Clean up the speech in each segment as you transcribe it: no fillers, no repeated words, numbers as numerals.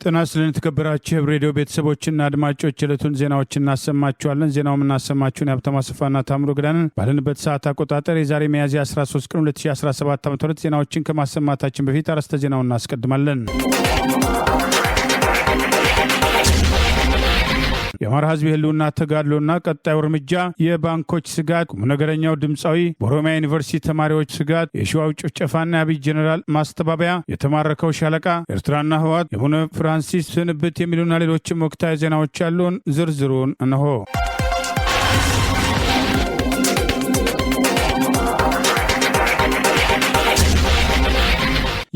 ጤና ይስጥልን የተከበራችሁ ሬዲዮ ቤተሰቦችና አድማጮች የዕለቱን ዜናዎችን እናሰማችኋለን። ዜናውን እናሰማችሁን የሀብታሙ አሰፋና ታምሩ ግዳንን ባለንበት ሰዓት አቆጣጠር የዛሬ ሚያዝያ 13 ቀን 2017 ዓ.ም ዜናዎችን ከማሰማታችን በፊት አርዕስተ ዜናውን እናስቀድማለን። የአማራ ሕዝብ ህልውና ተጋድሎና ቀጣዩ እርምጃ፣ የባንኮች ስጋት፣ ቁም ነገረኛው ድምፃዊ፣ በኦሮሚያ ዩኒቨርሲቲ ተማሪዎች ስጋት፣ የሸዋው ጭፍጨፋና የአብይ ጄኔራል ማስተባበያ፣ የተማረከው ሻለቃ፣ ኤርትራና ህወሓት፣ የአቡነ ፍራንሲስ ስንብት የሚሉና ሌሎችም ወቅታዊ ዜናዎች ያሉን ዝርዝሩን እነሆ።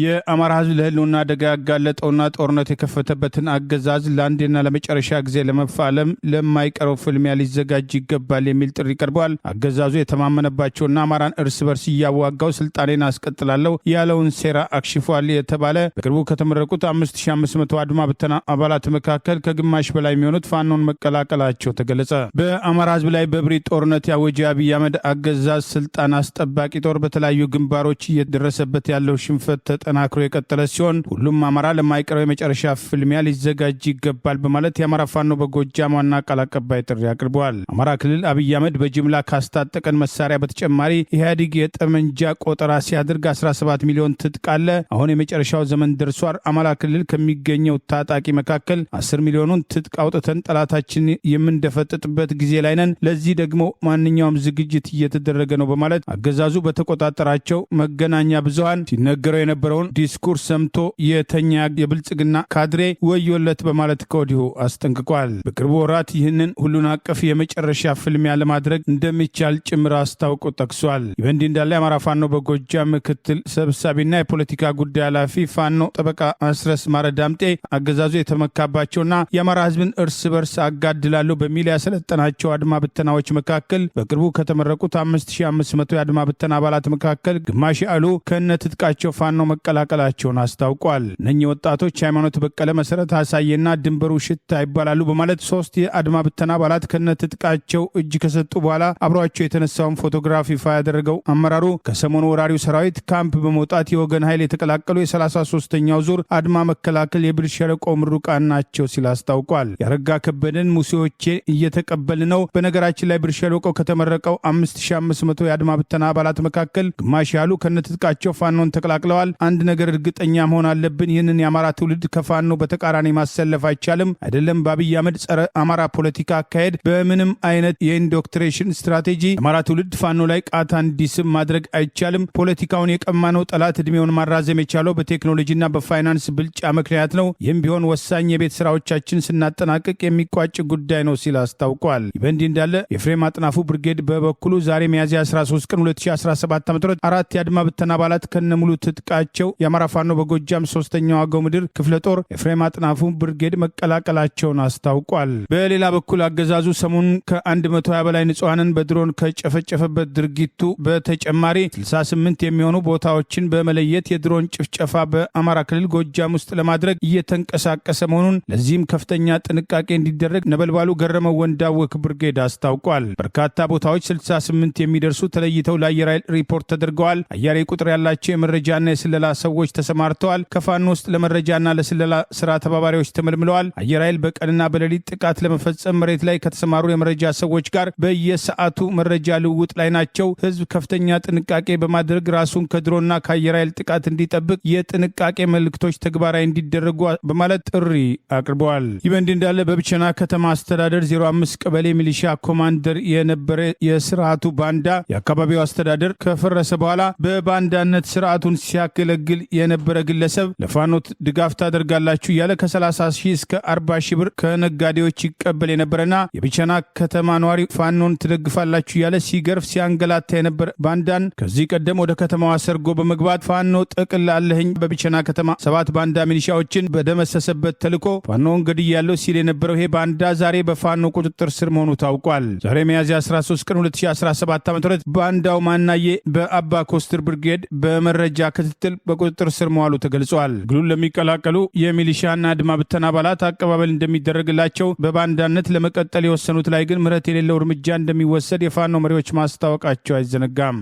የአማራ ህዝብ ለህልውና አደጋ ያጋለጠውና ጦርነት የከፈተበትን አገዛዝ ለአንዴና ለመጨረሻ ጊዜ ለመፋለም ለማይቀረው ፍልሚያ ሊዘጋጅ ይገባል የሚል ጥሪ ቀርበዋል። አገዛዙ የተማመነባቸውና አማራን እርስ በርስ እያዋጋው ስልጣኔን አስቀጥላለሁ ያለውን ሴራ አክሽፏል የተባለ በቅርቡ ከተመረቁት 5500 አድማ ብተና አባላት መካከል ከግማሽ በላይ የሚሆኑት ፋኖን መቀላቀላቸው ተገለጸ። በአማራ ህዝብ ላይ በብሪት ጦርነት ያወጀ አብይ አህመድ አገዛዝ ስልጣን አስጠባቂ ጦር በተለያዩ ግንባሮች እየደረሰበት ያለው ሽንፈት ተጠናክሮ የቀጠለ ሲሆን ሁሉም አማራ ለማይቀረው የመጨረሻ ፍልሚያ ሊዘጋጅ ይገባል በማለት የአማራ ፋኖ በጎጃም ዋና ቃል አቀባይ ጥሪ አቅርበዋል። አማራ ክልል አብይ አህመድ በጅምላ ካስታጠቀን መሳሪያ በተጨማሪ ኢህአዴግ የጠመንጃ ቆጠራ ሲያደርግ 17 ሚሊዮን ትጥቅ አለ። አሁን የመጨረሻው ዘመን ደርሷል። አማራ ክልል ከሚገኘው ታጣቂ መካከል 10 ሚሊዮኑን ትጥቅ አውጥተን ጠላታችን የምንደፈጥጥበት ጊዜ ላይ ነን። ለዚህ ደግሞ ማንኛውም ዝግጅት እየተደረገ ነው በማለት አገዛዙ በተቆጣጠራቸው መገናኛ ብዙሃን ሲነገረው የነበረው ዲስኩርስ ሰምቶ የተኛ የብልጽግና ካድሬ ወዮለት በማለት ከወዲሁ አስጠንቅቋል። በቅርቡ ወራት ይህንን ሁሉን አቀፍ የመጨረሻ ፍልሚያ ለማድረግ እንደሚቻል ጭምር አስታውቆ ጠቅሷል። በእንዲህ እንዳለ የአማራ ፋኖ በጎጃም ምክትል ሰብሳቢና የፖለቲካ ጉዳይ ኃላፊ ፋኖ ጠበቃ አስረስ ማረ ዳምጤ አገዛዙ የተመካባቸውና የአማራ ህዝብን እርስ በርስ አጋድላለሁ በሚል ያሰለጠናቸው አድማ ብተናዎች መካከል በቅርቡ ከተመረቁት 5500 የአድማ ብተና አባላት መካከል ግማሽ ያሉ ከነትጥቃቸው ፋኖ መቀላቀላቸውን አስታውቋል። እነኚህ ወጣቶች ሃይማኖት በቀለ፣ መሰረት አሳየና ድንበሩ ሽታ ይባላሉ በማለት 3 የአድማ ብተና አባላት ከነትጥቃቸው እጅ ከሰጡ በኋላ አብሯቸው የተነሳውን ፎቶግራፍ ይፋ ያደረገው አመራሩ ከሰሞኑ ወራሪው ሰራዊት ካምፕ በመውጣት የወገን ኃይል የተቀላቀሉ የ33ኛው ዙር አድማ መከላከል የብር ሸለቆ ምሩቃን ናቸው ሲል አስታውቋል። ያረጋ ከበደን ሙሴዎቼ እየተቀበል ነው። በነገራችን ላይ ብር ሸለቆ ከተመረቀው 5500 የአድማ ብተና አባላት መካከል ግማሽ ያሉ ከነትጥቃቸው ፋኖን ተቀላቅለዋል። አንድ ነገር እርግጠኛ መሆን አለብን። ይህንን የአማራ ትውልድ ከፋኖ በተቃራኒ ማሰለፍ አይቻልም። አይደለም በአብይ አህመድ ጸረ አማራ ፖለቲካ አካሄድ፣ በምንም አይነት የኢንዶክትሬሽን ስትራቴጂ አማራ ትውልድ ፋኖ ላይ ቃታ እንዲስብ ማድረግ አይቻልም። ፖለቲካውን የቀማነው ጠላት እድሜውን ማራዘም የቻለው በቴክኖሎጂና በፋይናንስ ብልጫ ምክንያት ነው። ይህም ቢሆን ወሳኝ የቤት ስራዎቻችን ስናጠናቅቅ የሚቋጭ ጉዳይ ነው ሲል አስታውቋል። በእንዲህ እንዳለ የፍሬም አጥናፉ ብርጌድ በበኩሉ ዛሬ ሚያዝያ 13 ቀን 2017 ዓ.ም 4 የአድማ ብተና አባላት ከነሙሉ ትጥቃቸው የአማራ ፋኖ በጎጃም 3ኛው አገው ምድር ክፍለ ጦር የፍሬም አጥናፉ ብርጌድ መቀላቀላቸውን አስታውቋል። በሌላ በኩል አገዛዙ ሰሞኑን ከ120 በላይ ንጹሐንን በድሮን ከጨፈጨፈበት ድርጊቱ በተጨማሪ 68 የሚሆኑ ቦታዎችን በመለየት የድሮን ጭፍጨፋ በአማራ ክልል ጎጃም ውስጥ ለማድረግ እየተንቀሳቀሰ መሆኑን፣ ለዚህም ከፍተኛ ጥንቃቄ እንዲደረግ ነበልባሉ ገረመው ወንዳወክ ብርጌድ አስታውቋል። በርካታ ቦታዎች 68 የሚደርሱ ተለይተው ለአየር ኃይል ሪፖርት ተደርገዋል። አያሌ ቁጥር ያላቸው የመረጃና የስለላ ሰዎች ተሰማርተዋል። ከፋኖ ውስጥ ለመረጃና ለስለላ ስራ ተባባሪዎች ተመልምለዋል። አየር ኃይል በቀንና በሌሊት ጥቃት ለመፈጸም መሬት ላይ ከተሰማሩ የመረጃ ሰዎች ጋር በየሰዓቱ መረጃ ልውውጥ ላይ ናቸው። ህዝብ ከፍተኛ ጥንቃቄ በማድረግ ራሱን ከድሮና ከአየር ኃይል ጥቃት እንዲጠብቅ የጥንቃቄ መልእክቶች ተግባራዊ እንዲደረጉ በማለት ጥሪ አቅርበዋል። ይህ በእንዲህ እንዳለ በብቸና ከተማ አስተዳደር 05 ቀበሌ ሚሊሻ ኮማንደር የነበረ የስርዓቱ ባንዳ የአካባቢው አስተዳደር ከፈረሰ በኋላ በባንዳነት ስርዓቱን ሲያገለግል የነበረ ግለሰብ ለፋኖ ድጋፍ ታደርጋላችሁ እያለ ከ30 ሺህ እስከ 40 ሺህ ብር ከነጋዴዎች ይቀበል የነበረና የቢቸና ከተማ ነዋሪ ፋኖን ትደግፋላችሁ እያለ ሲገርፍ ሲያንገላታ የነበረ ባንዳን ከዚህ ቀደም ወደ ከተማዋ ሰርጎ በመግባት ፋኖ ጥቅል አለህኝ በቢቸና ከተማ 7 ባንዳ ሚሊሻዎችን በደመሰሰበት ተልኮ ፋኖን ገድያለሁ ሲል የነበረው ይሄ ባንዳ ዛሬ በፋኖ ቁጥጥር ስር መሆኑ ታውቋል። ዛሬ ሚያዝያ 13 ቀን 2017 ዓ.ም ባንዳው ማናዬ በአባ ኮስትር ብርጌድ በመረጃ ክትትል በቁጥጥር ስር መዋሉ ተገልጿል። ግሉን ለሚቀላቀሉ የሚሊሻና አድማ ብተና አባላት አቀባበል እንደሚደረግላቸው፣ በባንዳነት ለመቀጠል የወሰኑት ላይ ግን ምህረት የሌለው እርምጃ እንደሚወሰድ የፋኖ መሪዎች ማስታወቃቸው አይዘነጋም።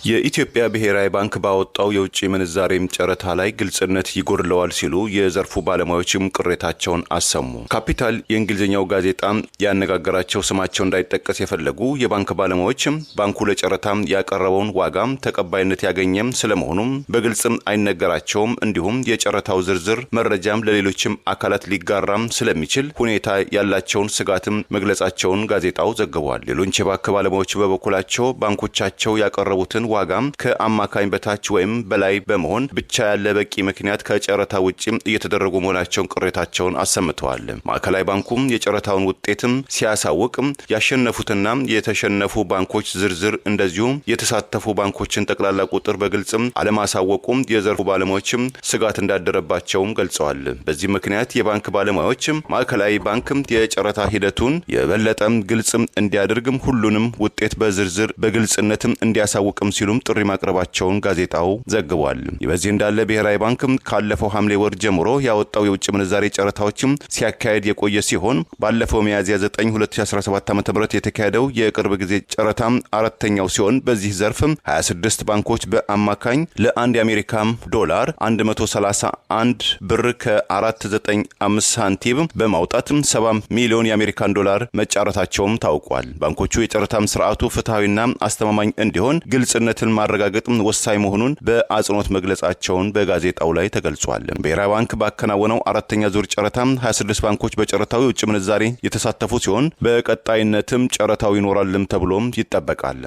የኢትዮጵያ ብሔራዊ ባንክ ባወጣው የውጭ ምንዛሬም ጨረታ ላይ ግልጽነት ይጎድለዋል ሲሉ የዘርፉ ባለሙያዎችም ቅሬታቸውን አሰሙ። ካፒታል የእንግሊዝኛው ጋዜጣ ያነጋገራቸው ስማቸው እንዳይጠቀስ የፈለጉ የባንክ ባለሙያዎችም ባንኩ ለጨረታ ያቀረበውን ዋጋ ተቀባይነት ያገኘም ስለመሆኑም በግልጽም አይነገራቸውም፣ እንዲሁም የጨረታው ዝርዝር መረጃም ለሌሎችም አካላት ሊጋራም ስለሚችል ሁኔታ ያላቸውን ስጋትም መግለጻቸውን ጋዜጣው ዘግቧል። ሌሎች የባንክ ባለሙያዎች በበኩላቸው ባንኮቻቸው ያቀረቡትን ዋጋም ከአማካኝ በታች ወይም በላይ በመሆን ብቻ ያለ በቂ ምክንያት ከጨረታ ውጪ እየተደረጉ መሆናቸውን ቅሬታቸውን አሰምተዋል። ማዕከላዊ ባንኩም የጨረታውን ውጤትም ሲያሳውቅ ያሸነፉትና የተሸነፉ ባንኮች ዝርዝር እንደዚሁም የተሳተፉ ባንኮችን ጠቅላላ ቁጥር በግልጽም አለማሳወቁም የዘርፉ ባለሙያዎችም ስጋት እንዳደረባቸውም ገልጸዋል። በዚህ ምክንያት የባንክ ባለሙያዎችም ማዕከላዊ ባንክም የጨረታ ሂደቱን የበለጠም ግልጽም እንዲያደርግም ሁሉንም ውጤት በዝርዝር በግልጽነትም እንዲያሳውቅም ሲሉም ጥሪ ማቅረባቸውን ጋዜጣው ዘግቧል። በዚህ እንዳለ ብሔራዊ ባንክም ካለፈው ሐምሌ ወር ጀምሮ ያወጣው የውጭ ምንዛሬ ጨረታዎችም ሲያካሄድ የቆየ ሲሆን ባለፈው ሚያዝያ 9 2017 ዓ.ም የተካሄደው የቅርብ ጊዜ ጨረታም አራተኛው ሲሆን በዚህ ዘርፍም 26 ባንኮች በአማካኝ ለ1 የአሜሪካ ዶላር 131 ብር ከ495 ሳንቲም በማውጣትም 70 ሚሊዮን የአሜሪካን ዶላር መጫረታቸውም ታውቋል። ባንኮቹ የጨረታም ስርዓቱ ፍትሃዊና አስተማማኝ እንዲሆን ግልጽነትን ማረጋገጥ ወሳኝ መሆኑን በአጽንኦት መግለጻቸውን በጋዜጣው ላይ ተገልጿል። ብሔራዊ ባንክ ባከናወነው አራተኛ ዙር ጨረታ 26 ባንኮች በጨረታው የውጭ ምንዛሬ የተሳተፉ ሲሆን በቀጣይነትም ጨረታው ይኖራልም ተብሎም ይጠበቃል።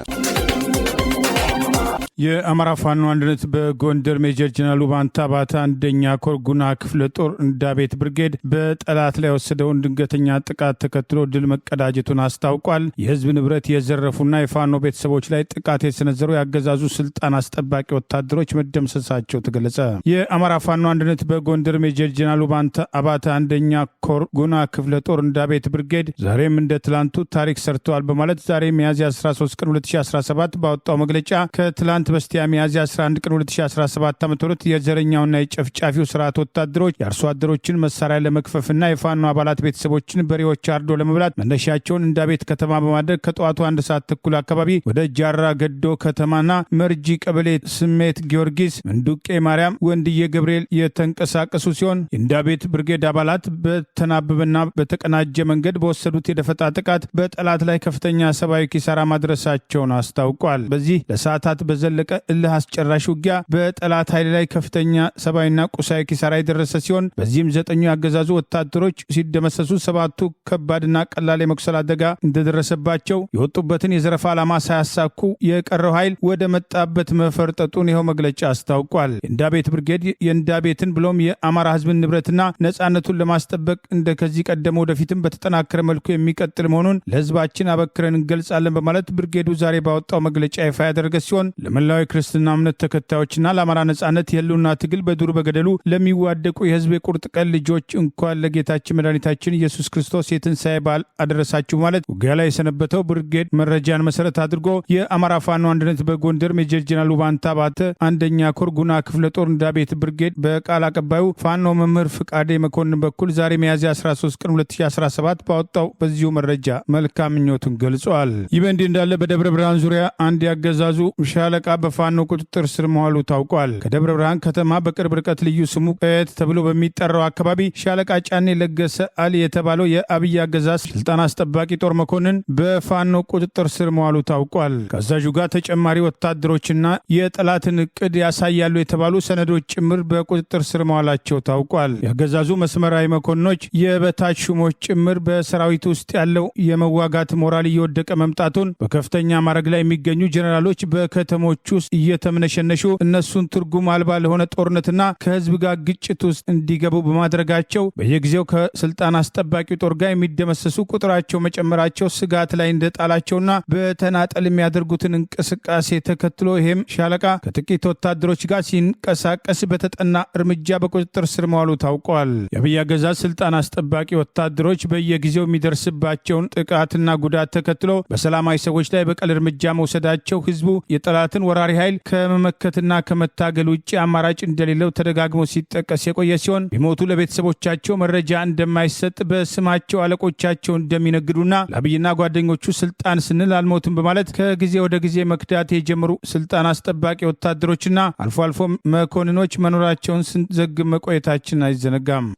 የአማራ ፋኖ አንድነት በጎንደር ሜጀር ጀነራል ባንታ ባታ አንደኛ ኮር ጉና ክፍለ ጦር እንዳቤት ብርጌድ በጠላት ላይ ወሰደውን ድንገተኛ ጥቃት ተከትሎ ድል መቀዳጀቱን አስታውቋል። የህዝብ ንብረት የዘረፉና የፋኖ ቤተሰቦች ላይ ጥቃት የሰነዘሩ ያገዛዙ ስልጣን አስጠባቂ ወታደሮች መደምሰሳቸው ተገለጸ። የአማራ ፋኖ አንድነት በጎንደር ሜጀር ጀነራል ባንታ ባታ አንደኛ ኮር ጉና ክፍለ ጦር እንዳቤት ብርጌድ ዛሬም እንደ ትላንቱ ታሪክ ሰርተዋል በማለት ዛሬ ሚያዝያ 13 ቀን 2017 ባወጣው መግለጫ ከትላንት በስቲያ ሚያዝያ 11 ቀን 2017 ዓ.ም የዘረኛውና የጨፍጫፊው ስርዓት ወታደሮች የአርሶ አደሮችን መሳሪያ ለመክፈፍና የፋኖ አባላት ቤተሰቦችን በሬዎች አርዶ ለመብላት መነሻቸውን እንዳቤት ከተማ በማድረግ ከጠዋቱ 1 ሰዓት ተኩል አካባቢ ወደ ጃራ ገዶ ከተማና መርጂ ቀበሌ ስሜት ጊዮርጊስ፣ ምንዱቄ ማርያም፣ ወንድዬ ገብርኤል የተንቀሳቀሱ ሲሆን የእንዳቤት ብርጌድ አባላት በተናበበና በተቀናጀ መንገድ በወሰዱት የደፈጣ ጥቃት በጠላት ላይ ከፍተኛ ሰብአዊ ኪሳራ ማድረሳቸውን አስታውቋል። በዚህ ለሰዓታት በዘለቀ እልህ አስጨራሽ ውጊያ በጠላት ኃይል ላይ ከፍተኛ ሰብአዊና ቁሳዊ ኪሳራ የደረሰ ሲሆን በዚህም 9 ያገዛዙ ወታደሮች ሲደመሰሱ 7ቱ ከባድና ቀላል የመቁሰል አደጋ እንደደረሰባቸው የወጡበትን የዘረፋ ዓላማ ሳያሳኩ የቀረው ኃይል ወደ መጣበት መፈርጠጡን ይኸው መግለጫ አስታውቋል። የእንዳቤት ብርጌድ የእንዳቤትን ብሎም የአማራ ህዝብን ንብረትና ነጻነቱን ለማስጠበቅ እንደ ከዚህ ቀደም ወደፊትም በተጠናከረ መልኩ የሚቀጥል መሆኑን ለህዝባችን አበክረን እንገልጻለን በማለት ብርጌዱ ዛሬ ባወጣው መግለጫ ይፋ ያደረገ ሲሆን ለመላው ክርስትና እምነት ተከታዮችና ለአማራ ነጻነት የህልውና ትግል በዱር በገደሉ ለሚዋደቁ የህዝብ የቁርጥ ቀን ልጆች እንኳን ለጌታችን መድኃኒታችን ኢየሱስ ክርስቶስ የትንሣኤ በዓል አደረሳችሁ ማለት ውጊያ ላይ የሰነበተው ብርጌድ መረጃን መሰረት አድርጎ የአማራ ፋኖ አንድነት በጎንደር ሜጀር ጀነራል ባንታ ባተ አንደኛ ኮር ጉና ክፍለ ጦር እንዳቤት ብርጌድ በቃል አቀባዩ ፋኖ መምህር ፍቃዴ መኮንን በኩል ዛሬ ሚያዝያ 13 ቀን 2017 ባወጣው በዚሁ መረጃ መልካም ምኞቱን ገልጿል። ይህ በእንዲህ እንዳለ በደብረ ብርሃን ዙሪያ አንድ ያገዛዙ ሻለቃ በፋኖ ቁጥጥር ስር መዋሉ ታውቋል። ከደብረ ብርሃን ከተማ በቅርብ ርቀት ልዩ ስሙ ቀየት ተብሎ በሚጠራው አካባቢ ሻለቃ ጫኔ ለገሰ አሊ የተባለው የአብይ አገዛዝ ስልጣን አስጠባቂ ጦር መኮንን በፋኖ ቁጥጥር ስር መዋሉ ታውቋል። ከአዛዡ ጋር ተጨማሪ ወታደሮችና የጠላትን እቅድ ያሳያሉ የተባሉ ሰነዶች ጭምር በቁጥጥር ስር መዋላቸው ታውቋል። የአገዛዙ መስመራዊ መኮንኖች የበታች ሹሞች ጭምር በሰራዊት ውስጥ ያለው የመዋጋት ሞራል እየወደቀ መምጣቱን በከፍተኛ ማዕረግ ላይ የሚገኙ ጀኔራሎች በከተሞች ውስጥ እየተምነሸነሹ እነሱን ትርጉም አልባ ለሆነ ጦርነትና ከህዝብ ጋር ግጭት ውስጥ እንዲገቡ በማድረጋቸው በየጊዜው ከስልጣን አስጠባቂው ጦር ጋር የሚደመሰሱ ቁጥራቸው መጨመራቸው ስጋት ላይ እንደጣላቸውና በተናጠል የሚያደርጉትን እንቅስቃሴ ተከትሎ ይሄም ሻለቃ ከጥቂት ወታደሮች ጋር ሲንቀሳቀስ በተጠና እርምጃ በቁጥጥር ስር መዋሉ ታውቋል። የአብይ አገዛዝ ስልጣን አስጠባቂ ወታደሮች በየጊዜው የሚደርስባቸውን ጥቃትና ጉዳት ተከትሎ በሰላማዊ ሰዎች ላይ በቀል እርምጃ መውሰዳቸው ህዝቡ የጠላትን የመጣውን ወራሪ ኃይል ከመመከትና ከመታገል ውጭ አማራጭ እንደሌለው ተደጋግሞ ሲጠቀስ የቆየ ሲሆን ቢሞቱ ለቤተሰቦቻቸው መረጃ እንደማይሰጥ በስማቸው አለቆቻቸው እንደሚነግዱና ለአብይና ጓደኞቹ ስልጣን ስንል አልሞትም በማለት ከጊዜ ወደ ጊዜ መክዳት የጀመሩ ስልጣን አስጠባቂ ወታደሮችና አልፎ አልፎ መኮንኖች መኖራቸውን ስንዘግብ መቆየታችን አይዘነጋም።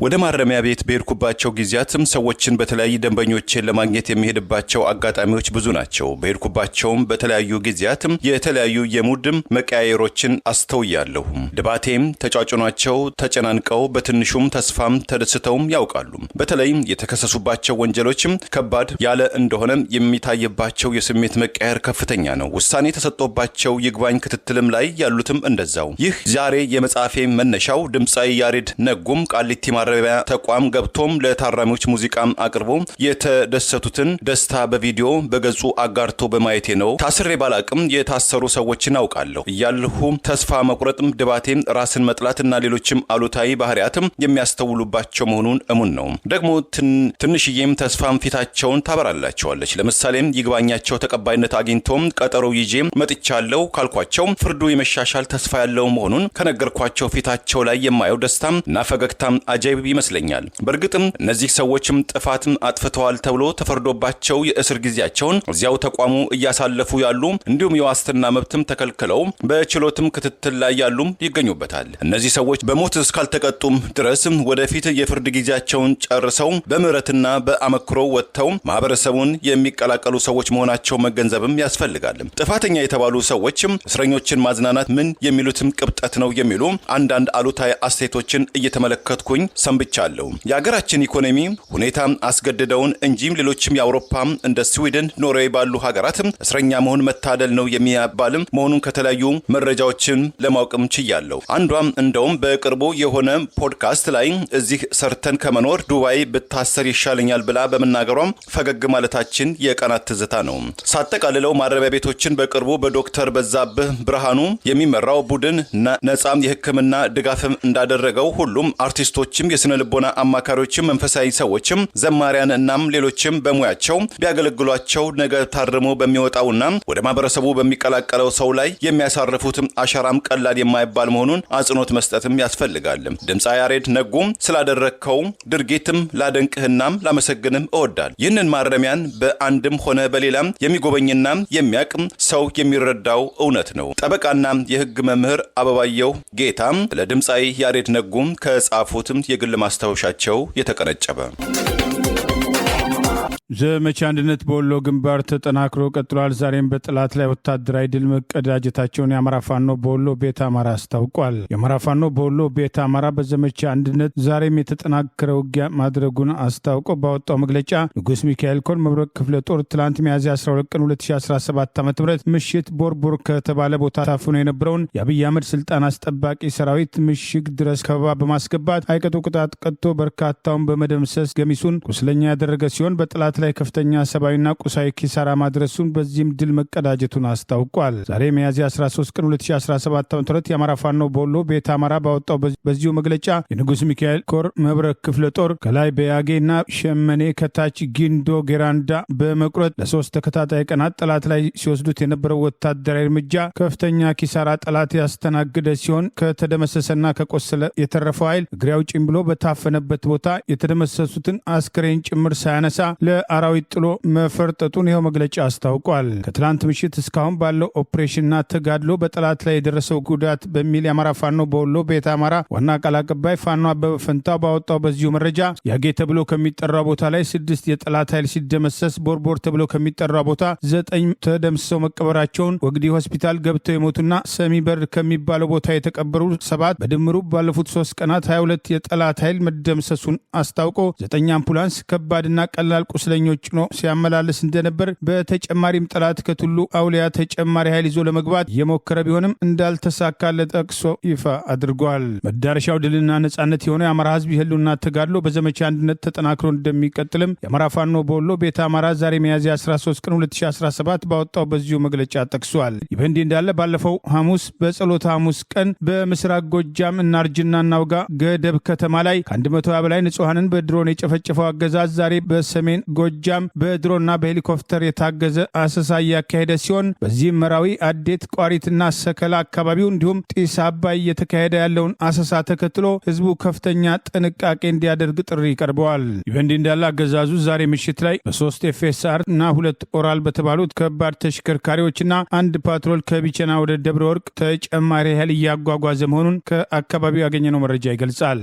ወደ ማረሚያ ቤት በሄድኩባቸው ጊዜያትም ሰዎችን በተለያዩ ደንበኞችን ለማግኘት የሚሄድባቸው አጋጣሚዎች ብዙ ናቸው። በሄድኩባቸውም በተለያዩ ጊዜያትም የተለያዩ የሙድም መቀያየሮችን አስተውያለሁ። ድባቴም ተጫጭኗቸው ተጨናንቀው በትንሹም ተስፋም ተደስተውም ያውቃሉ። በተለይም የተከሰሱባቸው ወንጀሎችም ከባድ ያለ እንደሆነ የሚታይባቸው የስሜት መቀየር ከፍተኛ ነው። ውሳኔ ተሰጥቶባቸው ይግባኝ ክትትልም ላይ ያሉትም እንደዛው። ይህ ዛሬ የመጽሐፌ መነሻው ድምፃዊ ያሬድ ነጉም ቃሊቲ ማረሚያ ተቋም ገብቶም ለታራሚዎች ሙዚቃም አቅርቦ የተደሰቱትን ደስታ በቪዲዮ በገጹ አጋርቶ በማየቴ ነው። ታስሬ ባላቅም የታሰሩ ሰዎችን አውቃለሁ እያልሁ ተስፋ መቁረጥም፣ ድባቴም፣ ራስን መጥላትና ሌሎችም አሉታዊ ባህሪያትም የሚያስተውሉባቸው መሆኑን እሙን ነው። ደግሞ ትንሽዬም ተስፋም ፊታቸውን ታበራላቸዋለች። ለምሳሌም ይግባኛቸው ተቀባይነት አግኝቶም ቀጠሮ ይዤ መጥቻለሁ ካልኳቸው ፍርዱ የመሻሻል ተስፋ ያለው መሆኑን ከነገርኳቸው ፊታቸው ላይ የማየው ደስታም እና ፈገግታም አጃይብ ይመስለኛል። በእርግጥም እነዚህ ሰዎችም ጥፋትም አጥፍተዋል ተብሎ ተፈርዶባቸው የእስር ጊዜያቸውን እዚያው ተቋሙ እያሳለፉ ያሉ እንዲሁም የዋስትና መብትም ተከልክለው በችሎትም ክትትል ላይ ያሉም ይገኙበታል። እነዚህ ሰዎች በሞት እስካልተቀጡም ድረስ ወደፊት የፍርድ ጊዜያቸውን ጨርሰው በምህረትና በአመክሮ ወጥተው ማህበረሰቡን የሚቀላቀሉ ሰዎች መሆናቸው መገንዘብም ያስፈልጋል። ጥፋተኛ የተባሉ ሰዎችም እስረኞችን ማዝናናት ምን የሚሉትም ቅብጠት ነው የሚሉ አንዳንድ አሉታዊ አስተያየቶችን እየተመለከትኩኝ ሰንብቻለሁ። የሀገራችን ኢኮኖሚ ሁኔታ አስገድደውን እንጂም ሌሎችም የአውሮፓ እንደ ስዊድን፣ ኖርዌይ ባሉ ሀገራት እስረኛ መሆን መታደል ነው የሚያባልም መሆኑን ከተለያዩ መረጃዎችን ለማወቅም ችያለሁ። አንዷም እንደውም በቅርቡ የሆነ ፖድካስት ላይ እዚህ ሰርተን ከመኖር ዱባይ ብታሰር ይሻለኛል ብላ በመናገሯም ፈገግ ማለታችን የቀናት ትዝታ ነው። ሳጠቃልለው ማረሚያ ቤቶችን በቅርቡ በዶክተር በዛብህ ብርሃኑ የሚመራው ቡድን ነጻም የሕክምና ድጋፍም እንዳደረገው ሁሉም አርቲስቶችም የስነ ልቦና አማካሪዎችም መንፈሳዊ ሰዎችም ዘማሪያን እናም ሌሎችም በሙያቸው ቢያገለግሏቸው ነገ ታርሞ በሚወጣውና ወደ ማህበረሰቡ በሚቀላቀለው ሰው ላይ የሚያሳርፉት አሻራም ቀላል የማይባል መሆኑን አጽንኦት መስጠትም ያስፈልጋል። ድምፃዊ ያሬድ ነጉ ስላደረከው ድርጊትም ላደንቅህናም ላመሰግንም እወዳለሁ። ይህንን ማረሚያን በአንድም ሆነ በሌላም የሚጎበኝና የሚያቅም ሰው የሚረዳው እውነት ነው። ጠበቃና የህግ መምህር አበባየሁ ጌታ ለድምፃዊ ያሬድ ነጉ ከጻፉትም የግል ማስታወሻቸው የተቀነጨበ። ዘመቻ አንድነት በወሎ ግንባር ተጠናክሮ ቀጥሏል። ዛሬም በጠላት ላይ ወታደራዊ ድል መቀዳጀታቸውን የአማራ ፋኖ በወሎ ቤተ አማራ አስታውቋል። የአማራ ፋኖ በወሎ ቤተ አማራ በዘመቻ አንድነት ዛሬም የተጠናከረ ውጊያ ማድረጉን አስታውቆ ባወጣው መግለጫ ንጉስ ሚካኤል ኮር መብረቅ ክፍለ ጦር ትላንት ሚያዝያ 12 ቀን 2017 ዓ.ም ምሽት ቦርቦር ከተባለ ቦታ ታፍኖ የነበረውን የአብይ አህመድ ስልጣን አስጠባቂ ሰራዊት ምሽግ ድረስ ከበባ በማስገባት አይቀጡ ቅጣት ቀጥቶ በርካታውን በመደምሰስ ገሚሱን ቁስለኛ ያደረገ ሲሆን በጠላት ላይ ከፍተኛ ሰብአዊና ቁሳዊ ኪሳራ ማድረሱን በዚህም ድል መቀዳጀቱን አስታውቋል። ዛሬ ሚያዝያ 13 ቀን 2017 ዓ.ም የአማራ ፋኖ በወሎ ቤተ አማራ ባወጣው በዚሁ መግለጫ የንጉስ ሚካኤል ኮር መብረቅ ክፍለ ጦር ከላይ በያጌና ሸመኔ ከታች ጊንዶ ጌራንዳ በመቁረጥ ለሶስት ተከታታይ ቀናት ጠላት ላይ ሲወስዱት የነበረው ወታደራዊ እርምጃ ከፍተኛ ኪሳራ ጠላት ያስተናገደ ሲሆን ከተደመሰሰና ከቆሰለ የተረፈው ኃይል እግሬ አውጪኝ ብሎ በታፈነበት ቦታ የተደመሰሱትን አስክሬን ጭምር ሳያነሳ ለአራዊት ጥሎ መፈርጠጡን ይኸው መግለጫ አስታውቋል። ከትላንት ምሽት እስካሁን ባለው ኦፕሬሽንና ተጋድሎ በጠላት ላይ የደረሰው ጉዳት በሚል የአማራ ፋኖ በወሎ ቤተ አማራ ዋና ቃል አቀባይ ፋኖ አበበ ፈንታው ባወጣው በዚሁ መረጃ ያጌ ተብሎ ከሚጠራው ቦታ ላይ 6 የጠላት ኃይል ሲደመሰስ፣ ቦርቦር ተብሎ ከሚጠራው ቦታ 9 ተደምስሰው መቀበራቸውን፣ ወግዲ ሆስፒታል ገብተው የሞቱና ሰሚ በር ከሚባለው ቦታ የተቀበሩ 7 በድምሩ ባለፉት 3 ቀናት 22 የጠላት ኃይል መደምሰሱን አስታውቆ 9 አምቡላንስ ከባድና ቀላል ቁስለኞች ነው ሲያመላልስ እንደነበር፣ በተጨማሪም ጠላት ከቱሉ አውሊያ ተጨማሪ ኃይል ይዞ ለመግባት የሞከረ ቢሆንም እንዳልተሳካለት ጠቅሶ ይፋ አድርጓል። መዳረሻው ድልና ነጻነት የሆነ የአማራ ህዝብ የህልውና ተጋድሎ በዘመቻ አንድነት ተጠናክሮ እንደሚቀጥልም የአማራ ፋኖ በወሎ ቤተ አማራ ዛሬ ሚያዝያ 13 ቀን 2017 ባወጣው በዚሁ መግለጫ ጠቅሷል። ይህ በእንዲህ እንዳለ ባለፈው ሐሙስ በጸሎተ ሐሙስ ቀን በምስራቅ ጎጃም እናርጅና እናውጋ ገደብ ከተማ ላይ ከ120 በላይ ንጹሐንን በድሮን የጨፈጨፈው አገዛዝ ዛሬ በሰሜን ጎጃም በድሮና በሄሊኮፕተር የታገዘ አሰሳ እያካሄደ ሲሆን በዚህም መራዊ፣ አዴት፣ ቋሪትና ሰከላ አካባቢው እንዲሁም ጢስ አባይ እየተካሄደ ያለውን አሰሳ ተከትሎ ህዝቡ ከፍተኛ ጥንቃቄ እንዲያደርግ ጥሪ ቀርበዋል። ይህ እንዲህ እንዳለ አገዛዙ ዛሬ ምሽት ላይ በ3 ኤፍኤስአር እና 2 ኦራል በተባሉት ከባድ ተሽከርካሪዎችና አንድ ፓትሮል ከቢቸና ወደ ደብረ ወርቅ ተጨማሪ ኃይል እያጓጓዘ መሆኑን ከአካባቢው ያገኘነው መረጃ ይገልጻል።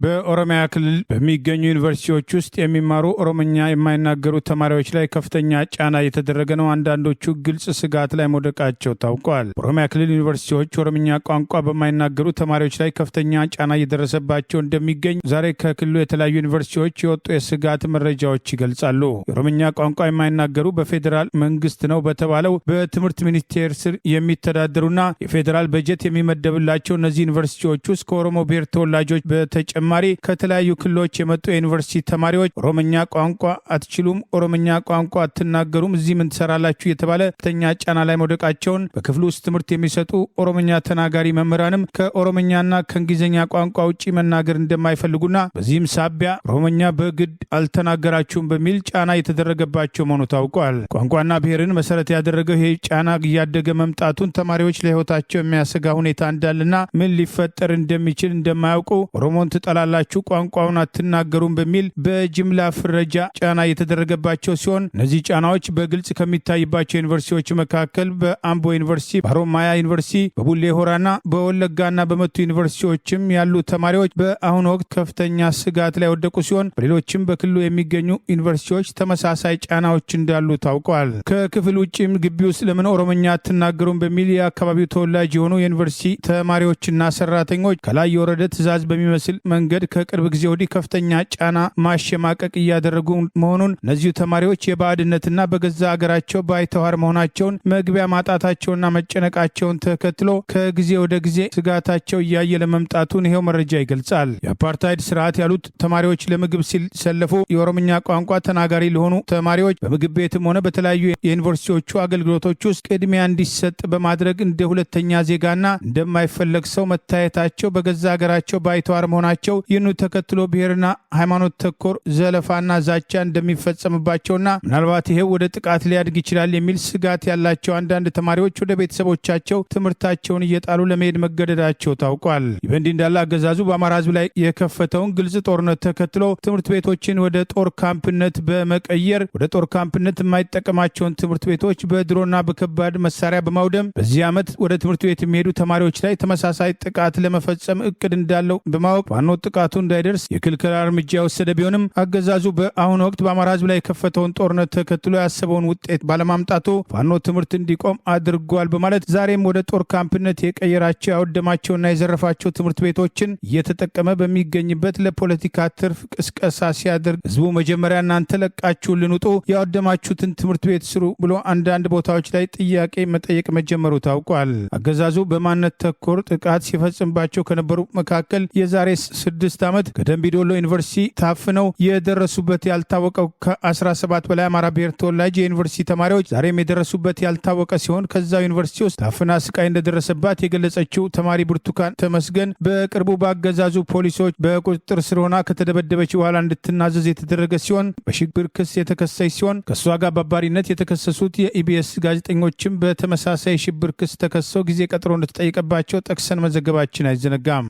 በኦሮሚያ ክልል በሚገኙ ዩኒቨርሲቲዎች ውስጥ የሚማሩ ኦሮምኛ የማይናገሩ ተማሪዎች ላይ ከፍተኛ ጫና እየተደረገ ነው። አንዳንዶቹ ግልጽ ስጋት ላይ መውደቃቸው ታውቋል። በኦሮሚያ ክልል ዩኒቨርሲቲዎች ኦሮምኛ ቋንቋ በማይናገሩ ተማሪዎች ላይ ከፍተኛ ጫና እየደረሰባቸው እንደሚገኝ ዛሬ ከክልሉ የተለያዩ ዩኒቨርሲቲዎች የወጡ የስጋት መረጃዎች ይገልጻሉ። የኦሮምኛ ቋንቋ የማይናገሩ በፌዴራል መንግስት ነው በተባለው በትምህርት ሚኒስቴር ስር የሚተዳደሩና የፌዴራል በጀት የሚመደብላቸው እነዚህ ዩኒቨርሲቲዎች ውስጥ ከኦሮሞ ብሔር ተወላጆች በተጨማሪ ከተለያዩ ክልሎች የመጡ የዩኒቨርሲቲ ተማሪዎች ኦሮምኛ ቋንቋ አትችሉም፣ ኦሮምኛ ቋንቋ አትናገሩም፣ እዚህ ምን ትሰራላችሁ የተባለ ከፍተኛ ጫና ላይ መውደቃቸውን በክፍሉ ውስጥ ትምህርት የሚሰጡ ኦሮምኛ ተናጋሪ መምህራንም ከኦሮምኛና ከእንግሊዝኛ ቋንቋ ውጭ መናገር እንደማይፈልጉና በዚህም ሳቢያ ኦሮምኛ በግድ አልተናገራችሁም በሚል ጫና የተደረገባቸው መሆኑ ታውቋል። ቋንቋና ብሔርን መሰረት ያደረገው ይህ ጫና እያደገ መምጣቱን ተማሪዎች ለሕይወታቸው የሚያሰጋ ሁኔታ እንዳለና ምን ሊፈጠር እንደሚችል እንደማያውቁ ኦሮሞን ላላችሁ ቋንቋውን አትናገሩም በሚል በጅምላ ፍረጃ ጫና የተደረገባቸው ሲሆን እነዚህ ጫናዎች በግልጽ ከሚታይባቸው ዩኒቨርሲቲዎች መካከል በአምቦ ዩኒቨርሲቲ፣ በሀሮማያ ዩኒቨርሲቲ፣ በቡሌ ሆራና በወለጋና በመቱ ዩኒቨርሲቲዎችም ያሉ ተማሪዎች በአሁኑ ወቅት ከፍተኛ ስጋት ላይ ወደቁ ሲሆን በሌሎችም በክልሉ የሚገኙ ዩኒቨርሲቲዎች ተመሳሳይ ጫናዎች እንዳሉ ታውቋል። ከክፍል ውጭም ግቢ ውስጥ ለምን ኦሮምኛ አትናገሩም በሚል የአካባቢው ተወላጅ የሆኑ የዩኒቨርሲቲ ተማሪዎችና ሰራተኞች ከላይ የወረደ ትዕዛዝ በሚመስል መንገድ ከቅርብ ጊዜ ወዲህ ከፍተኛ ጫና ማሸማቀቅ እያደረጉ መሆኑን እነዚሁ ተማሪዎች የባዕድነትና በገዛ አገራቸው ባይተዋር መሆናቸውን መግቢያ ማጣታቸውና መጨነቃቸውን ተከትሎ ከጊዜ ወደ ጊዜ ስጋታቸው እያየለ መምጣቱን ይሄው መረጃ ይገልጻል። የአፓርታይድ ስርዓት ያሉት ተማሪዎች ለምግብ ሲሰለፉ የኦሮምኛ ቋንቋ ተናጋሪ ለሆኑ ተማሪዎች በምግብ ቤትም ሆነ በተለያዩ የዩኒቨርሲቲዎቹ አገልግሎቶች ውስጥ ቅድሚያ እንዲሰጥ በማድረግ እንደ ሁለተኛ ዜጋና እንደማይፈለግ ሰው መታየታቸው በገዛ አገራቸው ባይተዋር መሆናቸው ይህኑ ተከትሎ ብሔርና ሃይማኖት ተኮር ዘለፋና ዛቻ እንደሚፈጸምባቸውና ምናልባት ይሄው ወደ ጥቃት ሊያድግ ይችላል የሚል ስጋት ያላቸው አንዳንድ ተማሪዎች ወደ ቤተሰቦቻቸው ትምህርታቸውን እየጣሉ ለመሄድ መገደዳቸው ታውቋል። ይህ እንዲህ እንዳለ አገዛዙ በአማራ ሕዝብ ላይ የከፈተውን ግልጽ ጦርነት ተከትሎ ትምህርት ቤቶችን ወደ ጦር ካምፕነት በመቀየር ወደ ጦር ካምፕነት የማይጠቀማቸውን ትምህርት ቤቶች በድሮና በከባድ መሳሪያ በማውደም በዚህ ዓመት ወደ ትምህርት ቤት የሚሄዱ ተማሪዎች ላይ ተመሳሳይ ጥቃት ለመፈጸም እቅድ እንዳለው በማወቅ ዋናው ጥቃቱ እንዳይደርስ የክልከላ እርምጃ የወሰደ ቢሆንም አገዛዙ በአሁኑ ወቅት በአማራ ሕዝብ ላይ የከፈተውን ጦርነት ተከትሎ ያሰበውን ውጤት ባለማምጣቱ ፋኖ ትምህርት እንዲቆም አድርጓል በማለት ዛሬም ወደ ጦር ካምፕነት የቀየራቸው ያወደማቸውና የዘረፋቸው ትምህርት ቤቶችን እየተጠቀመ በሚገኝበት ለፖለቲካ ትርፍ ቅስቀሳ ሲያደርግ ህዝቡ መጀመሪያ እናንተ ለቃችሁልን ውጡ፣ ያወደማችሁትን ትምህርት ቤት ስሩ ብሎ አንዳንድ ቦታዎች ላይ ጥያቄ መጠየቅ መጀመሩ ታውቋል። አገዛዙ በማንነት ተኮር ጥቃት ሲፈጽምባቸው ከነበሩ መካከል የዛሬ 6 ዓመት ከደምቢዶሎ ዩኒቨርሲቲ ታፍነው የደረሱበት ያልታወቀው ከ17 በላይ አማራ ብሔር ተወላጅ የዩኒቨርሲቲ ተማሪዎች ዛሬም የደረሱበት ያልታወቀ ሲሆን ከዛው ዩኒቨርሲቲ ውስጥ ታፍና ስቃይ እንደደረሰባት የገለጸችው ተማሪ ብርቱካን ተመስገን በቅርቡ በአገዛዙ ፖሊሶች በቁጥጥር ስር ሆና ከተደበደበች በኋላ እንድትናዘዝ የተደረገ ሲሆን በሽብር ክስ የተከሰሰች ሲሆን ከእሷ ጋር በአባሪነት የተከሰሱት የኢቢኤስ ጋዜጠኞችም በተመሳሳይ ሽብር ክስ ተከሰው ጊዜ ቀጥሮ እንደተጠየቀባቸው ጠቅሰን መዘገባችን አይዘነጋም።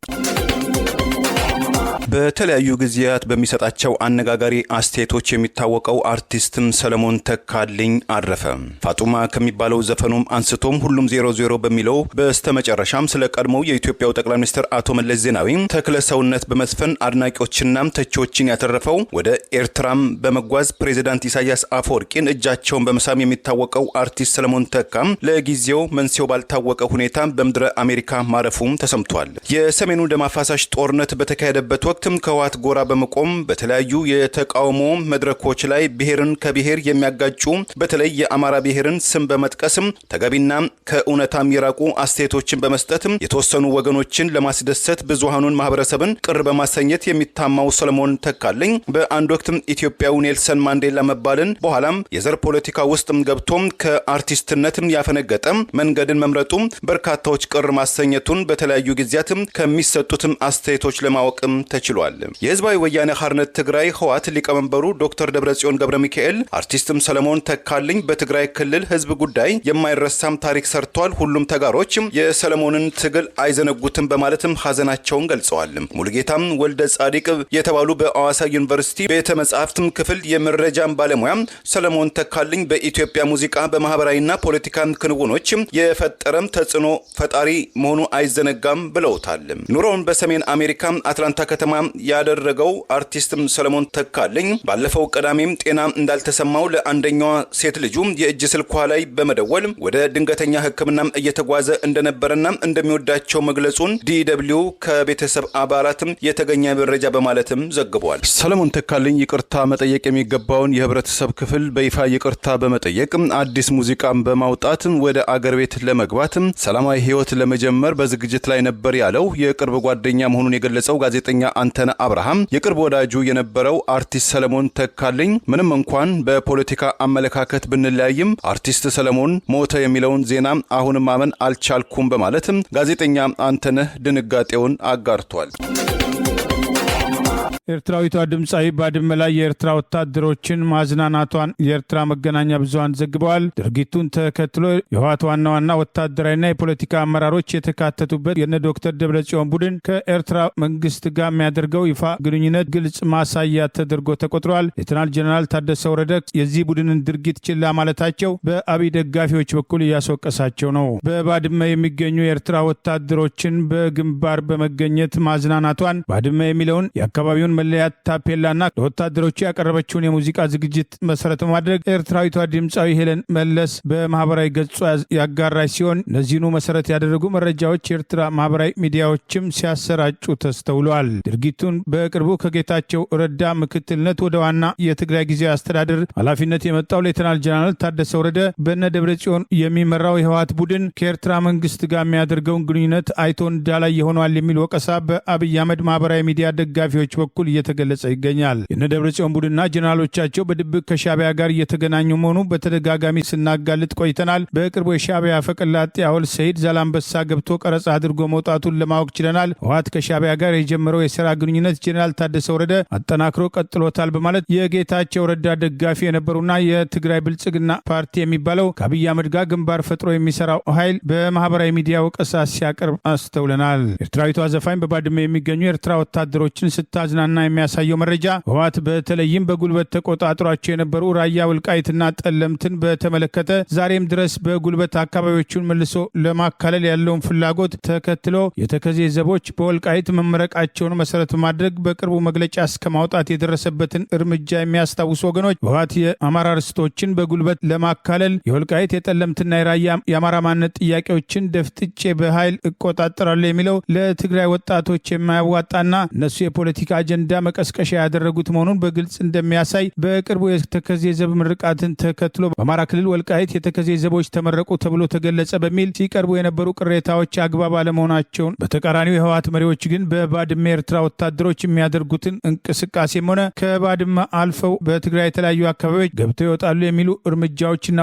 በተለያዩ ጊዜያት በሚሰጣቸው አነጋጋሪ አስተያየቶች የሚታወቀው አርቲስትም ሰለሞን ተካልኝ አረፈ። ፋጡማ ከሚባለው ዘፈኑም አንስቶም ሁሉም 00 በሚለው በስተመጨረሻም ስለ ቀድሞው የኢትዮጵያው ጠቅላይ ሚኒስትር አቶ መለስ ዜናዊ ተክለ ሰውነት በመስፈን አድናቂዎችና ተቺዎችን ያተረፈው ወደ ኤርትራም በመጓዝ ፕሬዚዳንት ኢሳያስ አፈወርቂን እጃቸውን በመሳም የሚታወቀው አርቲስት ሰለሞን ተካም ለጊዜው መንስኤው ባልታወቀ ሁኔታ በምድረ አሜሪካ ማረፉም ተሰምቷል። የሰሜኑ ደም አፋሳሽ ጦርነት በተካሄደበት ወቅት ከህወሓት ጎራ በመቆም በተለያዩ የተቃውሞ መድረኮች ላይ ብሔርን ከብሔር የሚያጋጩ በተለይ የአማራ ብሔርን ስም በመጥቀስም ተገቢና ከእውነታም የራቁ አስተያየቶችን በመስጠት የተወሰኑ ወገኖችን ለማስደሰት ብዙሃኑን ማህበረሰብን ቅር በማሰኘት የሚታማው ሰለሞን ተካልኝ በአንድ ወቅት ኢትዮጵያው ኔልሰን ማንዴላ መባልን በኋላም የዘር ፖለቲካ ውስጥ ገብቶም ከአርቲስትነት ያፈነገጠ መንገድን መምረጡ በርካታዎች ቅር ማሰኘቱን በተለያዩ ጊዜያት ከሚሰጡት አስተያየቶች ለማወቅም ተችሏል። ችሏል። የህዝባዊ ወያኔ ሓርነት ትግራይ ህወሓት ሊቀመንበሩ ዶክተር ደብረጽዮን ገብረ ሚካኤል አርቲስትም ሰለሞን ተካልኝ በትግራይ ክልል ህዝብ ጉዳይ የማይረሳም ታሪክ ሰርቷል፣ ሁሉም ተጋሮች የሰለሞንን ትግል አይዘነጉትም በማለትም ሐዘናቸውን ገልጸዋል። ሙሉጌታም ወልደ ጻዲቅ የተባሉ በአዋሳ ዩኒቨርሲቲ ቤተ መጻሕፍት ክፍል የመረጃ ባለሙያ ሰለሞን ተካልኝ በኢትዮጵያ ሙዚቃ በማህበራዊና ፖለቲካ ክንውኖች የፈጠረም ተጽዕኖ ፈጣሪ መሆኑ አይዘነጋም ብለውታል። ኑሮውን በሰሜን አሜሪካ አትላንታ ከተማ ያደረገው አርቲስትም ሰለሞን ተካልኝ ባለፈው ቀዳሚም ጤና እንዳልተሰማው ለአንደኛዋ ሴት ልጁ የእጅ ስልኳ ላይ በመደወል ወደ ድንገተኛ ሕክምና እየተጓዘ እንደነበረና እንደሚወዳቸው መግለጹን ዲደብሊው ከቤተሰብ አባላትም የተገኘ መረጃ በማለትም ዘግቧል። ሰለሞን ተካልኝ ይቅርታ መጠየቅ የሚገባውን የህብረተሰብ ክፍል በይፋ ይቅርታ በመጠየቅ አዲስ ሙዚቃን በማውጣት ወደ አገር ቤት ለመግባት ሰላማዊ ህይወት ለመጀመር በዝግጅት ላይ ነበር ያለው የቅርብ ጓደኛ መሆኑን የገለጸው ጋዜጠኛ አንተነ አብርሃም የቅርብ ወዳጁ የነበረው አርቲስት ሰለሞን ተካልኝ ምንም እንኳን በፖለቲካ አመለካከት ብንለያይም አርቲስት ሰለሞን ሞተ የሚለውን ዜና አሁንም ማመን አልቻልኩም በማለት ጋዜጠኛ አንተነ ድንጋጤውን አጋርቷል። ኤርትራዊቷ ድምጻዊ ባድመ ላይ የኤርትራ ወታደሮችን ማዝናናቷን የኤርትራ መገናኛ ብዙሃን ዘግበዋል። ድርጊቱን ተከትሎ የህወሓት ዋና ወታደራዊና የፖለቲካ አመራሮች የተካተቱበት የነ ዶክተር ደብረጽዮን ቡድን ከኤርትራ መንግስት ጋር የሚያደርገው ይፋ ግንኙነት ግልጽ ማሳያ ተደርጎ ተቆጥሯል። ሌተናል ጀነራል ታደሰ ወረደ የዚህ ቡድንን ድርጊት ችላ ማለታቸው በአብይ ደጋፊዎች በኩል እያስወቀሳቸው ነው። በባድመ የሚገኙ የኤርትራ ወታደሮችን በግንባር በመገኘት ማዝናናቷን ባድመ የሚለውን የአካባቢውን መለያ ታፔላና ለወታደሮቹ ያቀረበችውን የሙዚቃ ዝግጅት መሰረት በማድረግ ኤርትራዊቷ ድምጻዊ ሄለን መለስ በማህበራዊ ገጹ ያጋራች ሲሆን እነዚህኑ መሰረት ያደረጉ መረጃዎች የኤርትራ ማህበራዊ ሚዲያዎችም ሲያሰራጩ ተስተውለዋል። ድርጊቱን በቅርቡ ከጌታቸው ረዳ ምክትልነት ወደ ዋና የትግራይ ጊዜያዊ አስተዳደር ኃላፊነት የመጣው ሌተናል ጀነራል ታደሰ ወረደ በነ ደብረጽዮን የሚመራው የህወሓት ቡድን ከኤርትራ መንግስት ጋር የሚያደርገውን ግንኙነት አይቶ እንዳላይ ሆኗል የሚል ወቀሳ በአብይ አህመድ ማህበራዊ ሚዲያ ደጋፊዎች በኩል እየተገለጸ ይገኛል። የነደብረጽዮን ቡድንና ጀነራሎቻቸው በድብቅ ከሻዕቢያ ጋር እየተገናኙ መሆኑ በተደጋጋሚ ስናጋልጥ ቆይተናል። በቅርቡ የሻዕቢያ ፈቀላጤ አወል ሰይድ ዛላምበሳ ገብቶ ቀረጻ አድርጎ መውጣቱን ለማወቅ ችለናል። ህወሓት ከሻዕቢያ ጋር የጀመረው የሥራ ግንኙነት ጀነራል ታደሰ ወረደ አጠናክሮ ቀጥሎታል በማለት የጌታቸው ረዳ ደጋፊ የነበሩና የትግራይ ብልጽግና ፓርቲ የሚባለው ከአብይ አህመድ ጋር ግንባር ፈጥሮ የሚሰራው ኃይል በማህበራዊ ሚዲያ ወቀሳ ሲያቀርብ አስተውለናል። ኤርትራዊቷ ዘፋኝ በባድመ የሚገኙ የኤርትራ ወታደሮችን ስታዝናና የሚያሳየው መረጃ ህወሓት በተለይም በጉልበት ተቆጣጥሯቸው የነበሩ ራያ ወልቃይትና ጠለምትን በተመለከተ ዛሬም ድረስ በጉልበት አካባቢዎቹን መልሶ ለማካለል ያለውን ፍላጎት ተከትሎ የተከዜ ዘቦች በወልቃይት መመረቃቸውን መሰረት በማድረግ በቅርቡ መግለጫ እስከ ማውጣት የደረሰበትን እርምጃ የሚያስታውሱ ወገኖች ህወሓት የአማራ ርስቶችን በጉልበት ለማካለል የወልቃይት የጠለምትና የራያ የአማራ ማንነት ጥያቄዎችን ደፍጥጬ በኃይል እቆጣጠራለሁ የሚለው ለትግራይ ወጣቶች የማያዋጣና እነሱ የፖለቲካ አጀንዳ መቀስቀሻ ያደረጉት መሆኑን በግልጽ እንደሚያሳይ በቅርቡ የተከዜ ዘብ ምርቃትን ተከትሎ በአማራ ክልል ወልቃይት የተከዜ ዘቦች ተመረቁ ተብሎ ተገለጸ በሚል ሲቀርቡ የነበሩ ቅሬታዎች አግባብ አለመሆናቸውን፣ በተቃራኒው የህወሓት መሪዎች ግን በባድመ ኤርትራ ወታደሮች የሚያደርጉትን እንቅስቃሴም ሆነ ከባድመ አልፈው በትግራይ የተለያዩ አካባቢዎች ገብተው ይወጣሉ የሚሉ እርምጃዎችና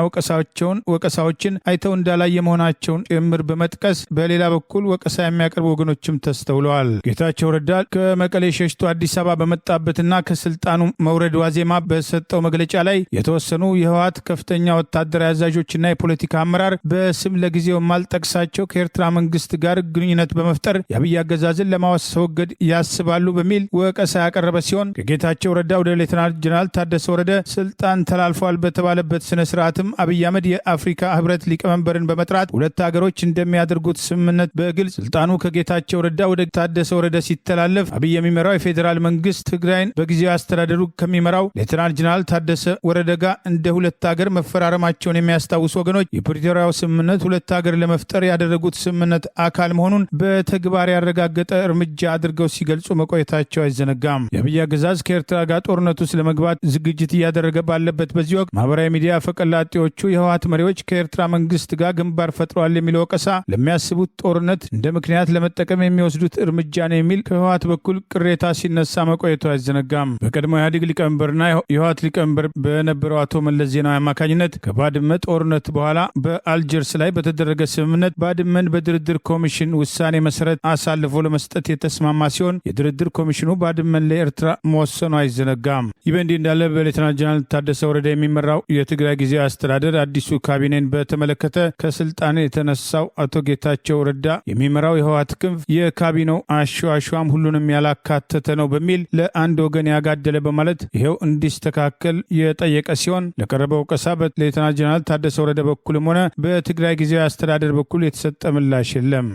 ወቀሳዎችን አይተው እንዳላየ መሆናቸውን ጭምር በመጥቀስ በሌላ በኩል ወቀሳ የሚያቀርቡ ወገኖችም ተስተውለዋል። ጌታቸው ረዳ ከመቀሌ ሸሽቶ አዲስ አበባ በመጣበትና ከስልጣኑ መውረድ ዋዜማ በሰጠው መግለጫ ላይ የተወሰኑ የህወሓት ከፍተኛ ወታደራዊ አዛዦችና የፖለቲካ አመራር በስም ለጊዜው ማልጠቅሳቸው ከኤርትራ መንግስት ጋር ግንኙነት በመፍጠር የአብይ አገዛዝን ለማስወገድ ያስባሉ በሚል ወቀሳ ያቀረበ ሲሆን ከጌታቸው ረዳ ወደ ሌተናል ጀነራል ታደሰ ወረደ ስልጣን ተላልፏል በተባለበት ስነ ስርዓትም አብይ አህመድ የአፍሪካ ህብረት ሊቀመንበርን በመጥራት ሁለት ሀገሮች እንደሚያደርጉት ስምምነት በግልጽ ስልጣኑ ከጌታቸው ረዳ ወደ ታደሰ ወረደ ሲተላለፍ አብይ የሚመራው የፌዴራል መንግስት ትግራይን በጊዜያዊ አስተዳደሩ ከሚመራው ሌተናል ጀነራል ታደሰ ወረደ ጋር እንደ ሁለት ሀገር መፈራረማቸውን የሚያስታውሱ ወገኖች የፕሪቶሪያው ስምምነት ሁለት ሀገር ለመፍጠር ያደረጉት ስምምነት አካል መሆኑን በተግባር ያረጋገጠ እርምጃ አድርገው ሲገልጹ መቆየታቸው አይዘነጋም። የአብይ አገዛዝ ከኤርትራ ጋር ጦርነት ውስጥ ለመግባት ዝግጅት እያደረገ ባለበት በዚህ ወቅት ማህበራዊ ሚዲያ ፈቀላጤዎቹ የህወሓት መሪዎች ከኤርትራ መንግስት ጋር ግንባር ፈጥረዋል የሚለው ወቀሳ ለሚያስቡት ጦርነት እንደ ምክንያት ለመጠቀም የሚወስዱት እርምጃ ነው የሚል ከህወሓት በኩል ቅሬታ ሲነሳ ሲነሳ መቆየቱ አይዘነጋም። በቀድሞ ኢህአዴግ ሊቀመንበርና የህወሓት ሊቀመንበር በነበረው አቶ መለስ ዜናዊ አማካኝነት ከባድመ ጦርነት በኋላ በአልጀርስ ላይ በተደረገ ስምምነት ባድመን በድርድር ኮሚሽን ውሳኔ መሰረት አሳልፎ ለመስጠት የተስማማ ሲሆን የድርድር ኮሚሽኑ ባድመን ለኤርትራ መወሰኑ አይዘነጋም። ይህ በእንዲህ እንዳለ በሌተናል ጀነራል ታደሰ ወረደ የሚመራው የትግራይ ጊዜያዊ አስተዳደር አዲሱ ካቢኔን በተመለከተ ከስልጣን የተነሳው አቶ ጌታቸው ረዳ የሚመራው የህወሓት ክንፍ የካቢኔው አሸዋሸዋም ሁሉንም ያላካተተ ነው በሚል ለአንድ ወገን ያጋደለ በማለት ይሄው እንዲስተካከል የጠየቀ ሲሆን ለቀረበው ወቀሳ በሌተናል ጀነራል ታደሰ ወረደ በኩልም ሆነ በትግራይ ጊዜያዊ አስተዳደር በኩል የተሰጠ ምላሽ የለም።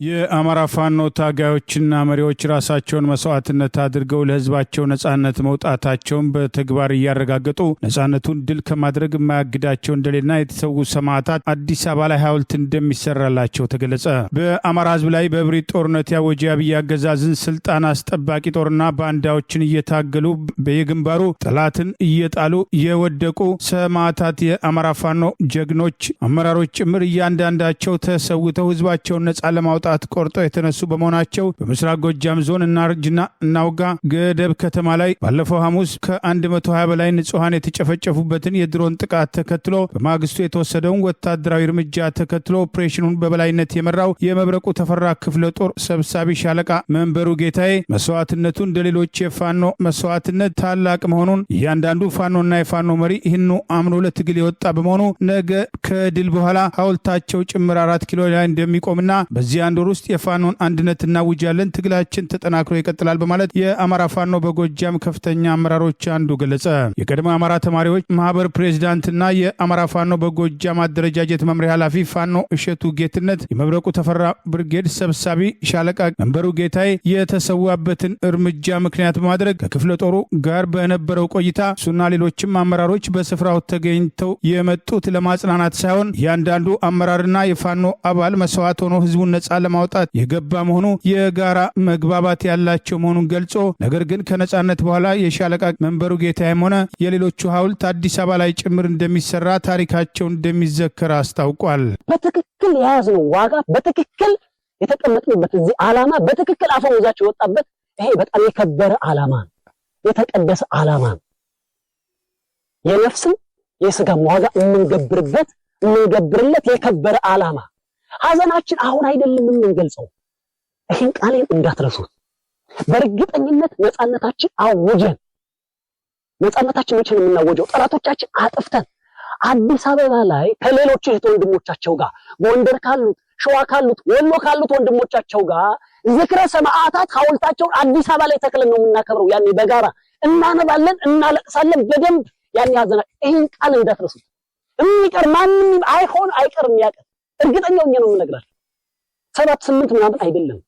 የአማራ ፋኖ ታጋዮችና መሪዎች ራሳቸውን መስዋዕትነት አድርገው ለህዝባቸው ነጻነት መውጣታቸውን በተግባር እያረጋገጡ ነጻነቱን ድል ከማድረግ የማያግዳቸው እንደሌና የተሰዉ ሰማዕታት አዲስ አበባ ላይ ሐውልት እንደሚሰራላቸው ተገለጸ። በአማራ ህዝብ ላይ በብሪት ጦርነት ያወጀ አብይ አገዛዝን ስልጣን አስጠባቂ ጦርና ባንዳዎችን እየታገሉ በየግንባሩ ጠላትን እየጣሉ የወደቁ ሰማዕታት የአማራ ፋኖ ጀግኖች አመራሮች ጭምር እያንዳንዳቸው ተሰውተው ህዝባቸውን ነጻ ለማውጣት ቆርጠው የተነሱ በመሆናቸው በምስራቅ ጎጃም ዞን እናርጅና እናውጋ ገደብ ከተማ ላይ ባለፈው ሐሙስ ከ120 በላይ ንጹሃን የተጨፈጨፉበትን የድሮን ጥቃት ተከትሎ በማግስቱ የተወሰደውን ወታደራዊ እርምጃ ተከትሎ ኦፕሬሽኑን በበላይነት የመራው የመብረቁ ተፈራ ክፍለ ጦር ሰብሳቢ ሻለቃ መንበሩ ጌታዬ መስዋዕትነቱ እንደሌሎች የፋኖ መስዋዕትነት ታላቅ መሆኑን እያንዳንዱ ፋኖና የፋኖ መሪ ይህኑ አምኖ ለትግል የወጣ በመሆኑ ነገ ከድል በኋላ ሐውልታቸው ጭምር 4 ኪሎ ላይ እንደሚቆምና በዚህ አንድ ወር ውስጥ የፋኖን አንድነት እናውጃለን፣ ትግላችን ተጠናክሮ ይቀጥላል በማለት የአማራ ፋኖ በጎጃም ከፍተኛ አመራሮች አንዱ ገለጸ። የቀድሞ አማራ ተማሪዎች ማህበር ፕሬዝዳንትና የአማራ ፋኖ በጎጃም አደረጃጀት መምሪያ ኃላፊ ፋኖ እሸቱ ጌትነት የመብረቁ ተፈራ ብርጌድ ሰብሳቢ ሻለቃ መንበሩ ጌታዬ የተሰዋበትን እርምጃ ምክንያት በማድረግ ከክፍለ ጦሩ ጋር በነበረው ቆይታ እሱና ሌሎችም አመራሮች በስፍራው ተገኝተው የመጡት ለማጽናናት ሳይሆን እያንዳንዱ አመራርና የፋኖ አባል መስዋዕት ሆኖ ህዝቡን ነጻ ለማውጣት የገባ መሆኑ የጋራ መግባባት ያላቸው መሆኑን ገልጾ ነገር ግን ከነጻነት በኋላ የሻለቃ መንበሩ ጌታዬም ሆነ የሌሎቹ ሐውልት አዲስ አበባ ላይ ጭምር እንደሚሰራ ታሪካቸው እንደሚዘከር አስታውቋል። በትክክል የያዝነው ዋጋ በትክክል የተቀመጥንበት እዚህ ዓላማ በትክክል አፈሙዛቸው የወጣበት ይሄ በጣም የከበረ ዓላማ ነው። የተቀደሰ ዓላማ ነው። የነፍስም የስጋም ዋጋ የምንገብርለት የከበረ ዓላማ። ሐዘናችን አሁን አይደለም የምንገልጸው። ይህን ቃሌን እንዳትረሱት። በእርግጠኝነት ነጻነታችን አውጀን ነጻነታችን መቼ ነው የምናወጀው? ጠላቶቻችን አጥፍተን አዲስ አበባ ላይ ከሌሎች እህት ወንድሞቻቸው ጋር ጎንደር ካሉት፣ ሸዋ ካሉት፣ ወሎ ካሉት ወንድሞቻቸው ጋር ዝክረ ሰማዕታት ሐውልታቸውን አዲስ አበባ ላይ ተክለን ነው የምናከብረው። ያኔ በጋራ እናነባለን፣ እናለቅሳለን በደንብ ያኔ ሐዘና። ይህን ቃል እንዳትረሱት። የሚቀር ማንም አይቀርም ያቀር እርግጠኛው ነው የምነግራችሁ። 7-8 ምናምን አይደለም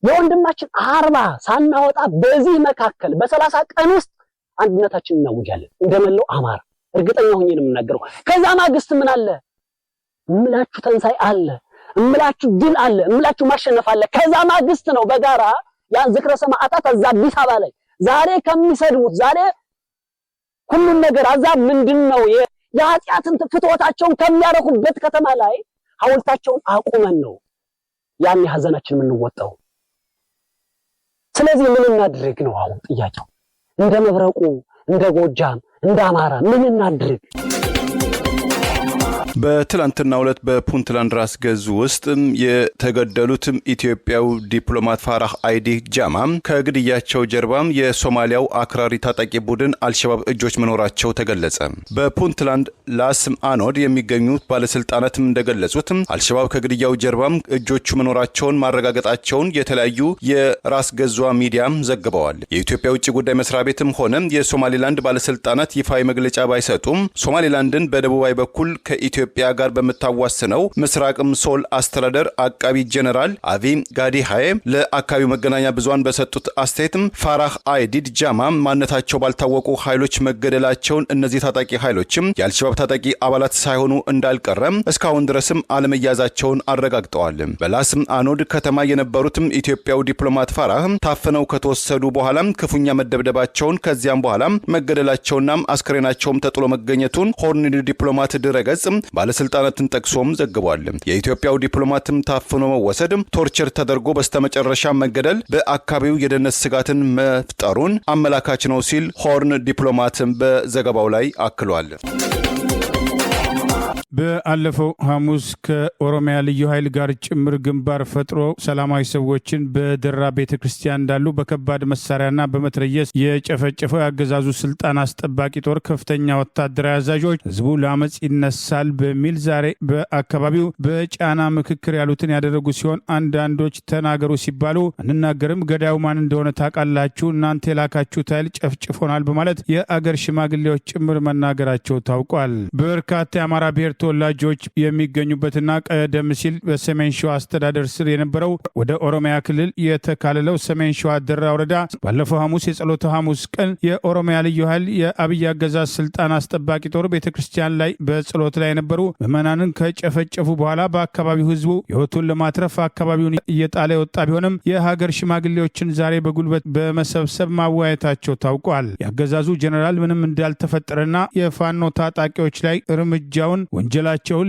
የወንድማችን 40 ሳናወጣ በዚህ መካከል በ30 ቀን ውስጥ አንድነታችን እናውጃለን እንደመለው አማራ። እርግጠኛው ነው የምናገረው። ከዛ ማግስት ምን አለ እምላችሁ ተንሳይ አለ፣ እምላችሁ ድል አለ፣ እምላችሁ ማሸነፍ አለ። ከዛ ማግስት ነው በጋራ ያን ዝክረ ሰማዕታት እዛ አዲስ አበባ ላይ ዛሬ ከሚሰድቡት ዛሬ ሁሉም ነገር አዛብ ምንድነው የኃጢአትን ፍትወታቸውን ከሚያረኩበት ከተማ ላይ ሐውልታቸውን አቁመን ነው ያን ሐዘናችን የምንወጣው። ስለዚህ ምን እናድርግ ነው አሁን ጥያቄው። እንደ መብረቁ እንደ ጎጃም እንደ አማራ ምን እናድርግ? በትላንትናው ዕለት በፑንትላንድ ራስ ገዝ ውስጥ የተገደሉት ኢትዮጵያው ዲፕሎማት ፋራህ አይዲ ጃማ ከግድያቸው ጀርባም የሶማሊያው አክራሪ ታጣቂ ቡድን አልሸባብ እጆች መኖራቸው ተገለጸ። በፑንትላንድ ላስ አኖድ የሚገኙት ባለስልጣናትም እንደገለጹት አልሸባብ ከግድያው ጀርባም እጆቹ መኖራቸውን ማረጋገጣቸውን የተለያዩ የራስ ገዟ ሚዲያም ዘግበዋል። የኢትዮጵያ ውጭ ጉዳይ መስሪያ ቤትም ሆነ የሶማሊላንድ ባለስልጣናት ይፋዊ መግለጫ ባይሰጡም ሶማሊላንድን በደቡባዊ በኩል ከኢትዮጵያ ጋር በመታዋስነው ምስራቅም ሶል አስተዳደር አቃቢ ጀነራል አቪ ጋዲ ሃይ ለአካባቢው መገናኛ ብዙሃን በሰጡት አስተያየትም ፋራህ አይዲድ ጃማ ማንነታቸው ባልታወቁ ኃይሎች መገደላቸውን፣ እነዚህ ታጣቂ ኃይሎችም የአልሸባብ ታጣቂ አባላት ሳይሆኑ እንዳልቀረም እስካሁን ድረስም አለመያዛቸውን አረጋግጠዋል። በላስም አኖድ ከተማ የነበሩትም ኢትዮጵያው ዲፕሎማት ፋራህ ታፍነው ከተወሰዱ በኋላ ክፉኛ መደብደባቸውን ከዚያም በኋላ መገደላቸውና አስክሬናቸውም ተጥሎ መገኘቱን ሆርን ዲፕሎማት ድረገጽ ባለስልጣናትን ጠቅሶም ዘግቧል። የኢትዮጵያው ዲፕሎማትም ታፍኖ መወሰድም ቶርቸር ተደርጎ በስተመጨረሻ መገደል በአካባቢው የደህንነት ስጋትን መፍጠሩን አመላካች ነው ሲል ሆርን ዲፕሎማትም በዘገባው ላይ አክሏል። በአለፈው ሐሙስ ከኦሮሚያ ልዩ ኃይል ጋር ጭምር ግንባር ፈጥሮ ሰላማዊ ሰዎችን በደራ ቤተክርስቲያን እንዳሉ በከባድ መሳሪያና በመትረየስ የጨፈጨፈው የአገዛዙ ስልጣን አስጠባቂ ጦር ከፍተኛ ወታደራዊ አዛዦች ህዝቡ ለአመፅ ይነሳል በሚል ዛሬ በአካባቢው በጫና ምክክር ያሉትን ያደረጉ ሲሆን አንዳንዶች ተናገሩ ሲባሉ አንናገርም፣ ገዳዩ ማን እንደሆነ ታውቃላችሁ፣ እናንተ የላካችሁት ኃይል ጨፍጭፎናል በማለት የአገር ሽማግሌዎች ጭምር መናገራቸው ታውቋል። በርካታ የአማራ ብሔር ተወላጆች የሚገኙበትና ቀደም ሲል በሰሜን ሸዋ አስተዳደር ስር የነበረው ወደ ኦሮሚያ ክልል የተካለለው ሰሜን ሸዋ ደራ ወረዳ ባለፈው ሐሙስ የጸሎተ ሐሙስ ቀን የኦሮሚያ ልዩ ኃይል የአብይ አገዛዝ ስልጣን አስጠባቂ ጦር ቤተክርስቲያን ላይ በጸሎት ላይ የነበሩ ምዕመናንን ከጨፈጨፉ በኋላ በአካባቢው ህዝቡ ህይወቱን ለማትረፍ አካባቢውን እየጣለ የወጣ ቢሆንም የሀገር ሽማግሌዎችን ዛሬ በጉልበት በመሰብሰብ ማወያየታቸው ታውቋል። የአገዛዙ ጀኔራል ምንም እንዳልተፈጠረና የፋኖ ታጣቂዎች ላይ እርምጃውን ወንጀላቸውን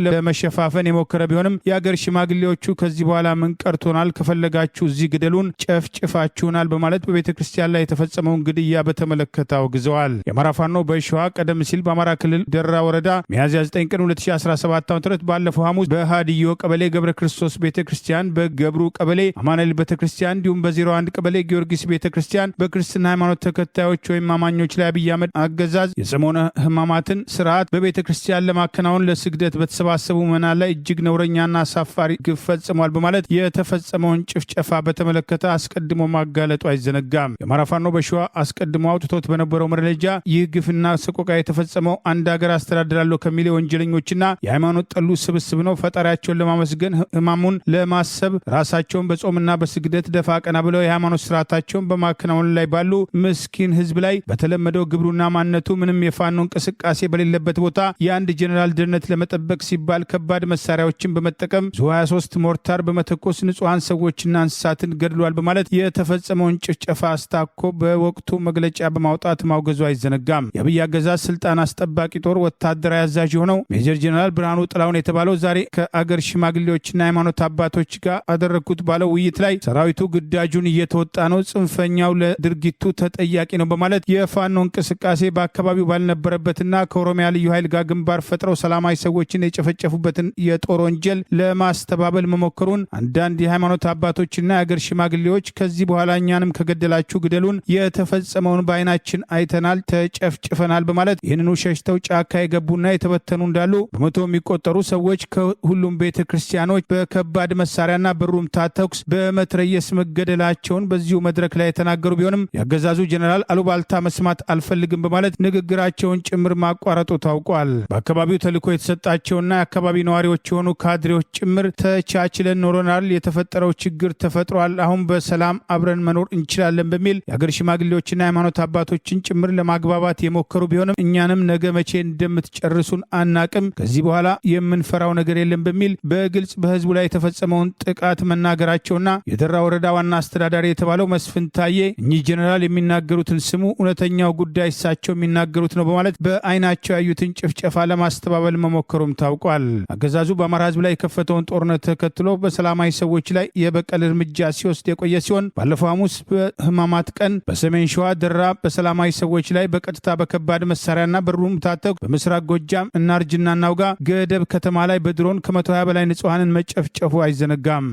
ለመሸፋፈን የሞከረ ቢሆንም የአገር ሽማግሌዎቹ ከዚህ በኋላ ምን ቀርቶናል፣ ከፈለጋችሁ እዚህ ግደሉን፣ ጨፍጭፋችሁናል በማለት በቤተ ክርስቲያን ላይ የተፈጸመውን ግድያ በተመለከተ አውግዘዋል። የአማራ ፋኖ በሸዋ ቀደም ሲል በአማራ ክልል ደራ ወረዳ ሚያዝያ 9 ቀን 2017 ዓ.ም ባለፈው ሐሙስ በሃዲዮ ቀበሌ ገብረ ክርስቶስ ቤተ ክርስቲያን፣ በገብሩ ቀበሌ አማኑኤል ቤተ ክርስቲያን እንዲሁም በ01 ቀበሌ ጊዮርጊስ ቤተ ክርስቲያን በክርስትና ሃይማኖት ተከታዮች ወይም አማኞች ላይ አብይ አህመድ አገዛዝ የሰሞነ ሕማማትን ስርዓት በቤተ ክርስቲያን ለማከናወን ስግደት በተሰባሰቡ ምዕመናን ላይ እጅግ ነውረኛና አሳፋሪ ግፍ ፈጽሟል በማለት የተፈጸመውን ጭፍጨፋ በተመለከተ አስቀድሞ ማጋለጡ አይዘነጋም። የአማራ ፋኖ በሸዋ አስቀድሞ አውጥቶት በነበረው መረጃ ይህ ግፍና ሰቆቃ የተፈጸመው አንድ ሀገር አስተዳድራለሁ ከሚል ወንጀለኞችና የሃይማኖት ጠሉ ስብስብ ነው። ፈጣሪያቸውን ለማመስገን ህማሙን ለማሰብ ራሳቸውን በጾምና በስግደት ደፋ ቀና ብለው የሃይማኖት ስርዓታቸውን በማከናወን ላይ ባሉ ምስኪን ህዝብ ላይ በተለመደው ግብሩና ማንነቱ ምንም የፋኖ እንቅስቃሴ በሌለበት ቦታ የአንድ ጄኔራል ደህንነት ለመጠበቅ ሲባል ከባድ መሳሪያዎችን በመጠቀም ዙ23 ሞርታር በመተኮስ ንጹሐን ሰዎችና እንስሳትን ገድሏል በማለት የተፈጸመውን ጭፍጨፋ አስታኮ በወቅቱ መግለጫ በማውጣት ማውገዙ አይዘነጋም። የአብይ አገዛዝ ስልጣን አስጠባቂ ጦር ወታደራዊ አዛዥ የሆነው ሜጀር ጄኔራል ብርሃኑ ጥላሁን የተባለው ዛሬ ከአገር ሽማግሌዎችና ሃይማኖት አባቶች ጋር አደረግኩት ባለው ውይይት ላይ ሰራዊቱ ግዳጁን እየተወጣ ነው፣ ጽንፈኛው ለድርጊቱ ተጠያቂ ነው በማለት የፋኖ እንቅስቃሴ በአካባቢው ባልነበረበትና ከኦሮሚያ ልዩ ኃይል ጋር ግንባር ፈጥረው ሰላማዊ ሰዎችን የጨፈጨፉበትን የጦር ወንጀል ለማስተባበል መሞከሩን አንዳንድ የሃይማኖት አባቶችና የአገር ሽማግሌዎች ከዚህ በኋላ እኛንም ከገደላችሁ ግደሉን፣ የተፈጸመውን በአይናችን አይተናል፣ ተጨፍጭፈናል በማለት ይህንኑ ሸሽተው ጫካ የገቡና የተበተኑ እንዳሉ በመቶ የሚቆጠሩ ሰዎች ከሁሉም ቤተ ክርስቲያኖች በከባድ መሳሪያና በሩምታ ተኩስ በመትረየስ መገደላቸውን በዚሁ መድረክ ላይ የተናገሩ ቢሆንም የአገዛዙ ጀኔራል አሉባልታ መስማት አልፈልግም በማለት ንግግራቸውን ጭምር ማቋረጡ ታውቋል። በአካባቢው ተልዕኮ የተሰጣቸውና የአካባቢ ነዋሪዎች የሆኑ ካድሬዎች ጭምር ተቻችለን ኖረናል፣ የተፈጠረው ችግር ተፈጥሯል፣ አሁን በሰላም አብረን መኖር እንችላለን በሚል የአገር ሽማግሌዎችና ሃይማኖት አባቶችን ጭምር ለማግባባት የሞከሩ ቢሆንም እኛንም ነገ መቼ እንደምትጨርሱን አናቅም፣ ከዚህ በኋላ የምንፈራው ነገር የለም በሚል በግልጽ በህዝቡ ላይ የተፈጸመውን ጥቃት መናገራቸውና የደራ ወረዳ ዋና አስተዳዳሪ የተባለው መስፍን ታዬ እኚህ ጄኔራል የሚናገሩትን ስሙ፣ እውነተኛው ጉዳይ እሳቸው የሚናገሩት ነው በማለት በአይናቸው ያዩትን ጭፍጨፋ ለማስተባበል መሞከሩም ታውቋል። አገዛዙ በአማራ ህዝብ ላይ የከፈተውን ጦርነት ተከትሎ በሰላማዊ ሰዎች ላይ የበቀል እርምጃ ሲወስድ የቆየ ሲሆን ባለፈው ሐሙስ በህማማት ቀን በሰሜን ሸዋ ደራ በሰላማዊ ሰዎች ላይ በቀጥታ በከባድ መሳሪያና በሩምታ ተኩስ በምስራቅ ጎጃም እናርጅና እናውጋ ገደብ ከተማ ላይ በድሮን ከ120 በላይ ንጹሐንን መጨፍጨፉ አይዘነጋም።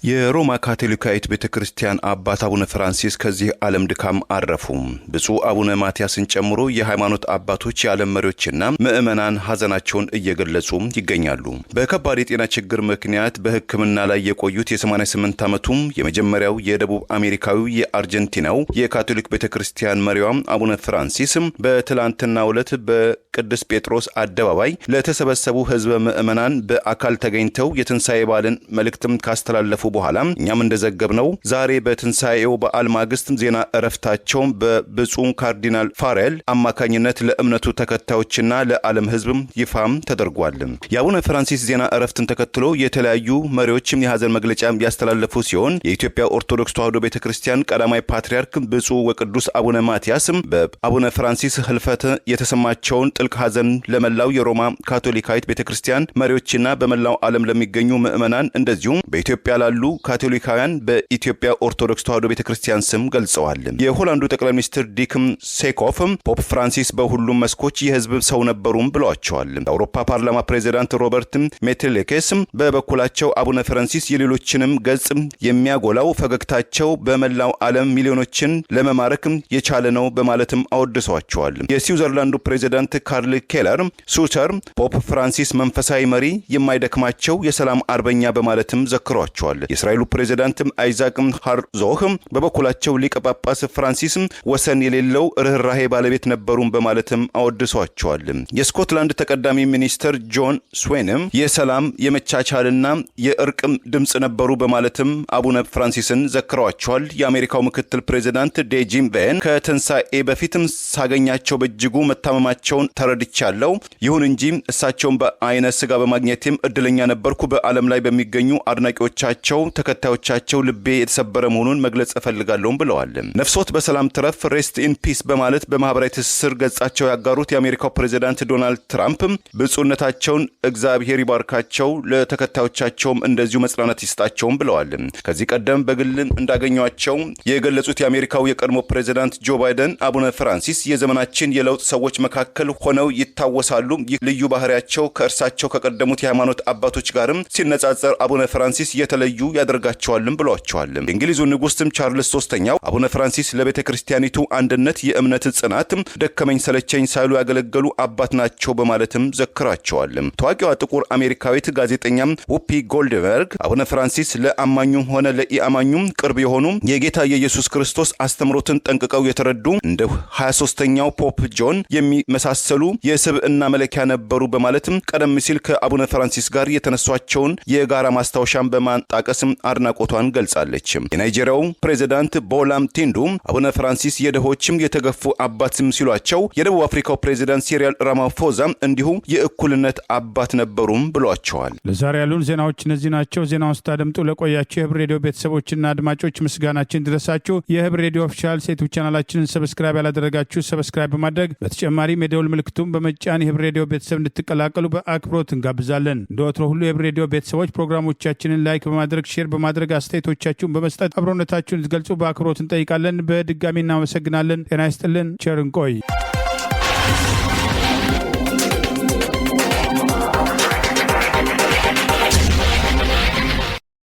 የሮማ ካቶሊካዊት ቤተክርስቲያን አባት አቡነ ፍራንሲስ ከዚህ ዓለም ድካም አረፉ። ብፁዕ አቡነ ማትያስን ጨምሮ የሃይማኖት አባቶች፣ የዓለም መሪዎችና ምዕመናን ሐዘናቸውን እየገለጹ ይገኛሉ። በከባድ የጤና ችግር ምክንያት በሕክምና ላይ የቆዩት የ88 ዓመቱም የመጀመሪያው የደቡብ አሜሪካዊ የአርጀንቲናው የካቶሊክ ቤተክርስቲያን መሪዋ አቡነ ፍራንሲስ በትላንትናው ዕለት በቅዱስ ጴጥሮስ አደባባይ ለተሰበሰቡ ህዝበ ምዕመናን በአካል ተገኝተው የትንሣኤ በዓልን መልእክትም ካስተላለፉ በኋላ እኛም እንደዘገብነው ዛሬ በትንሣኤው በዓል ማግስት ዜና እረፍታቸው በብፁዕ ካርዲናል ፋሬል አማካኝነት ለእምነቱ ተከታዮችና ለዓለም ህዝብም ይፋም ተደርጓል። የአቡነ ፍራንሲስ ዜና እረፍትን ተከትሎ የተለያዩ መሪዎችም የሐዘን መግለጫ ያስተላለፉ ሲሆን የኢትዮጵያ ኦርቶዶክስ ተዋሕዶ ቤተክርስቲያን ቀዳማዊ ፓትርያርክ ብፁዕ ወቅዱስ አቡነ ማትያስ በአቡነ ፍራንሲስ ህልፈት የተሰማቸውን ጥልቅ ጥልቅ ሐዘን ለመላው የሮማ ካቶሊካዊት ቤተክርስቲያን መሪዎችና በመላው ዓለም ለሚገኙ ምዕመናን እንደዚሁም በኢትዮጵያ ላሉ ካቶሊካውያን በኢትዮጵያ ኦርቶዶክስ ተዋሕዶ ቤተክርስቲያን ስም ገልጸዋል። የሆላንዱ ጠቅላይ ሚኒስትር ዲክ ሴኮፍ ፖፕ ፍራንሲስ በሁሉም መስኮች የህዝብ ሰው ነበሩም ብለዋቸዋል። የአውሮፓ ፓርላማ ፕሬዚዳንት ሮበርት ሜቴሌኬስ በበኩላቸው አቡነ ፍራንሲስ የሌሎችንም ገጽ የሚያጎላው ፈገግታቸው በመላው ዓለም ሚሊዮኖችን ለመማረክ የቻለ ነው በማለትም አወድሰዋቸዋል። የስዊዘርላንዱ ፕሬዚዳንት ካርል ኬለር ሱተር ፖፕ ፍራንሲስ መንፈሳዊ መሪ፣ የማይደክማቸው የሰላም አርበኛ በማለትም ዘክሯቸዋል። የእስራኤሉ ፕሬዚዳንት አይዛክ ሃርዞግ በበኩላቸው ሊቀ ጳጳስ ፍራንሲስ ወሰን የሌለው ርህራሄ ባለቤት ነበሩም በማለትም አወድሰዋቸዋል። የስኮትላንድ ተቀዳሚ ሚኒስትር ጆን ስዌንም የሰላም የመቻቻልና የእርቅ ድምጽ ነበሩ በማለትም አቡነ ፍራንሲስን ዘክረዋቸዋል። የአሜሪካው ምክትል ፕሬዚዳንት ዴጂም ቬን ከትንሣኤ በፊትም ሳገኛቸው በእጅጉ መታመማቸውን ተረድቻለሁ። ይሁን እንጂ እሳቸውን በአይነ ስጋ በማግኘቴም እድለኛ ነበርኩ። በዓለም ላይ በሚገኙ አድናቂዎቻቸው፣ ተከታዮቻቸው ልቤ የተሰበረ መሆኑን መግለጽ እፈልጋለሁም ብለዋል። ነፍሶት በሰላም ትረፍ ሬስት ኢን ፒስ በማለት በማህበራዊ ትስስር ገጻቸው ያጋሩት የአሜሪካው ፕሬዚዳንት ዶናልድ ትራምፕ ብፁዕነታቸውን እግዚአብሔር ይባርካቸው፣ ለተከታዮቻቸውም እንደዚሁ መጽናናት ይስጣቸውም ብለዋል። ከዚህ ቀደም በግል እንዳገኟቸው የገለጹት የአሜሪካው የቀድሞ ፕሬዚዳንት ጆ ባይደን አቡነ ፍራንሲስ የዘመናችን የለውጥ ሰዎች መካከል ሆነው ይታወሳሉ። ይህ ልዩ ባህሪያቸው ከእርሳቸው ከቀደሙት የሃይማኖት አባቶች ጋርም ሲነጻጸር አቡነ ፍራንሲስ የተለዩ ያደርጋቸዋልም ብለዋቸዋል። የእንግሊዙ ንጉሥም ቻርልስ ሶስተኛው አቡነ ፍራንሲስ ለቤተ ክርስቲያኒቱ አንድነት፣ የእምነት ጽናት ደከመኝ ሰለቸኝ ሳይሉ ያገለገሉ አባት ናቸው በማለትም ዘክራቸዋል። ታዋቂዋ ጥቁር አሜሪካዊት ጋዜጠኛም ውፒ ጎልድበርግ አቡነ ፍራንሲስ ለአማኙም ሆነ ለኢአማኙም ቅርብ የሆኑ የጌታ የኢየሱስ ክርስቶስ አስተምሮትን ጠንቅቀው የተረዱ እንደ 23ኛው ፖፕ ጆን የሚመሳሰሉ የስብዕና መለኪያ ነበሩ በማለትም ቀደም ሲል ከአቡነ ፍራንሲስ ጋር የተነሷቸውን የጋራ ማስታወሻን በማጣቀስም አድናቆቷን ገልጻለች። የናይጄሪያው ፕሬዚዳንት ቦላም ቲንዱ አቡነ ፍራንሲስ የድሆችም የተገፉ አባትም ሲሏቸው፣ የደቡብ አፍሪካው ፕሬዚዳንት ሲሪል ራማፎዛ እንዲሁ የእኩልነት አባት ነበሩም ብሏቸዋል። ለዛሬ ያሉን ዜናዎች እነዚህ ናቸው። ዜናውን ስታደምጡ ለቆያችሁ የህብር ሬዲዮ ቤተሰቦችና አድማጮች ምስጋናችን ድረሳችሁ። የህብር ሬዲዮ ኦፊሻል ዩቲዩብ ቻናላችንን ሰብስክራይብ ያላደረጋችሁ ሰብስክራይብ በማድረግ በተጨማሪም የደውል ምልክቱን በመጫን የህብር ሬዲዮ ቤተሰብ እንድትቀላቀሉ በአክብሮት እንጋብዛለን። እንደ ወትሮ ሁሉ የህብር ሬዲዮ ቤተሰቦች ፕሮግራሞቻችንን ላይክ በማድረግ ሼር በማድረግ አስተያየቶቻችሁን በመስጠት አብሮነታችሁን እንድትገልጹ በአክብሮት እንጠይቃለን። በድጋሚ እናመሰግናለን። ጤና ይስጥልን። ቸር እንቆይ።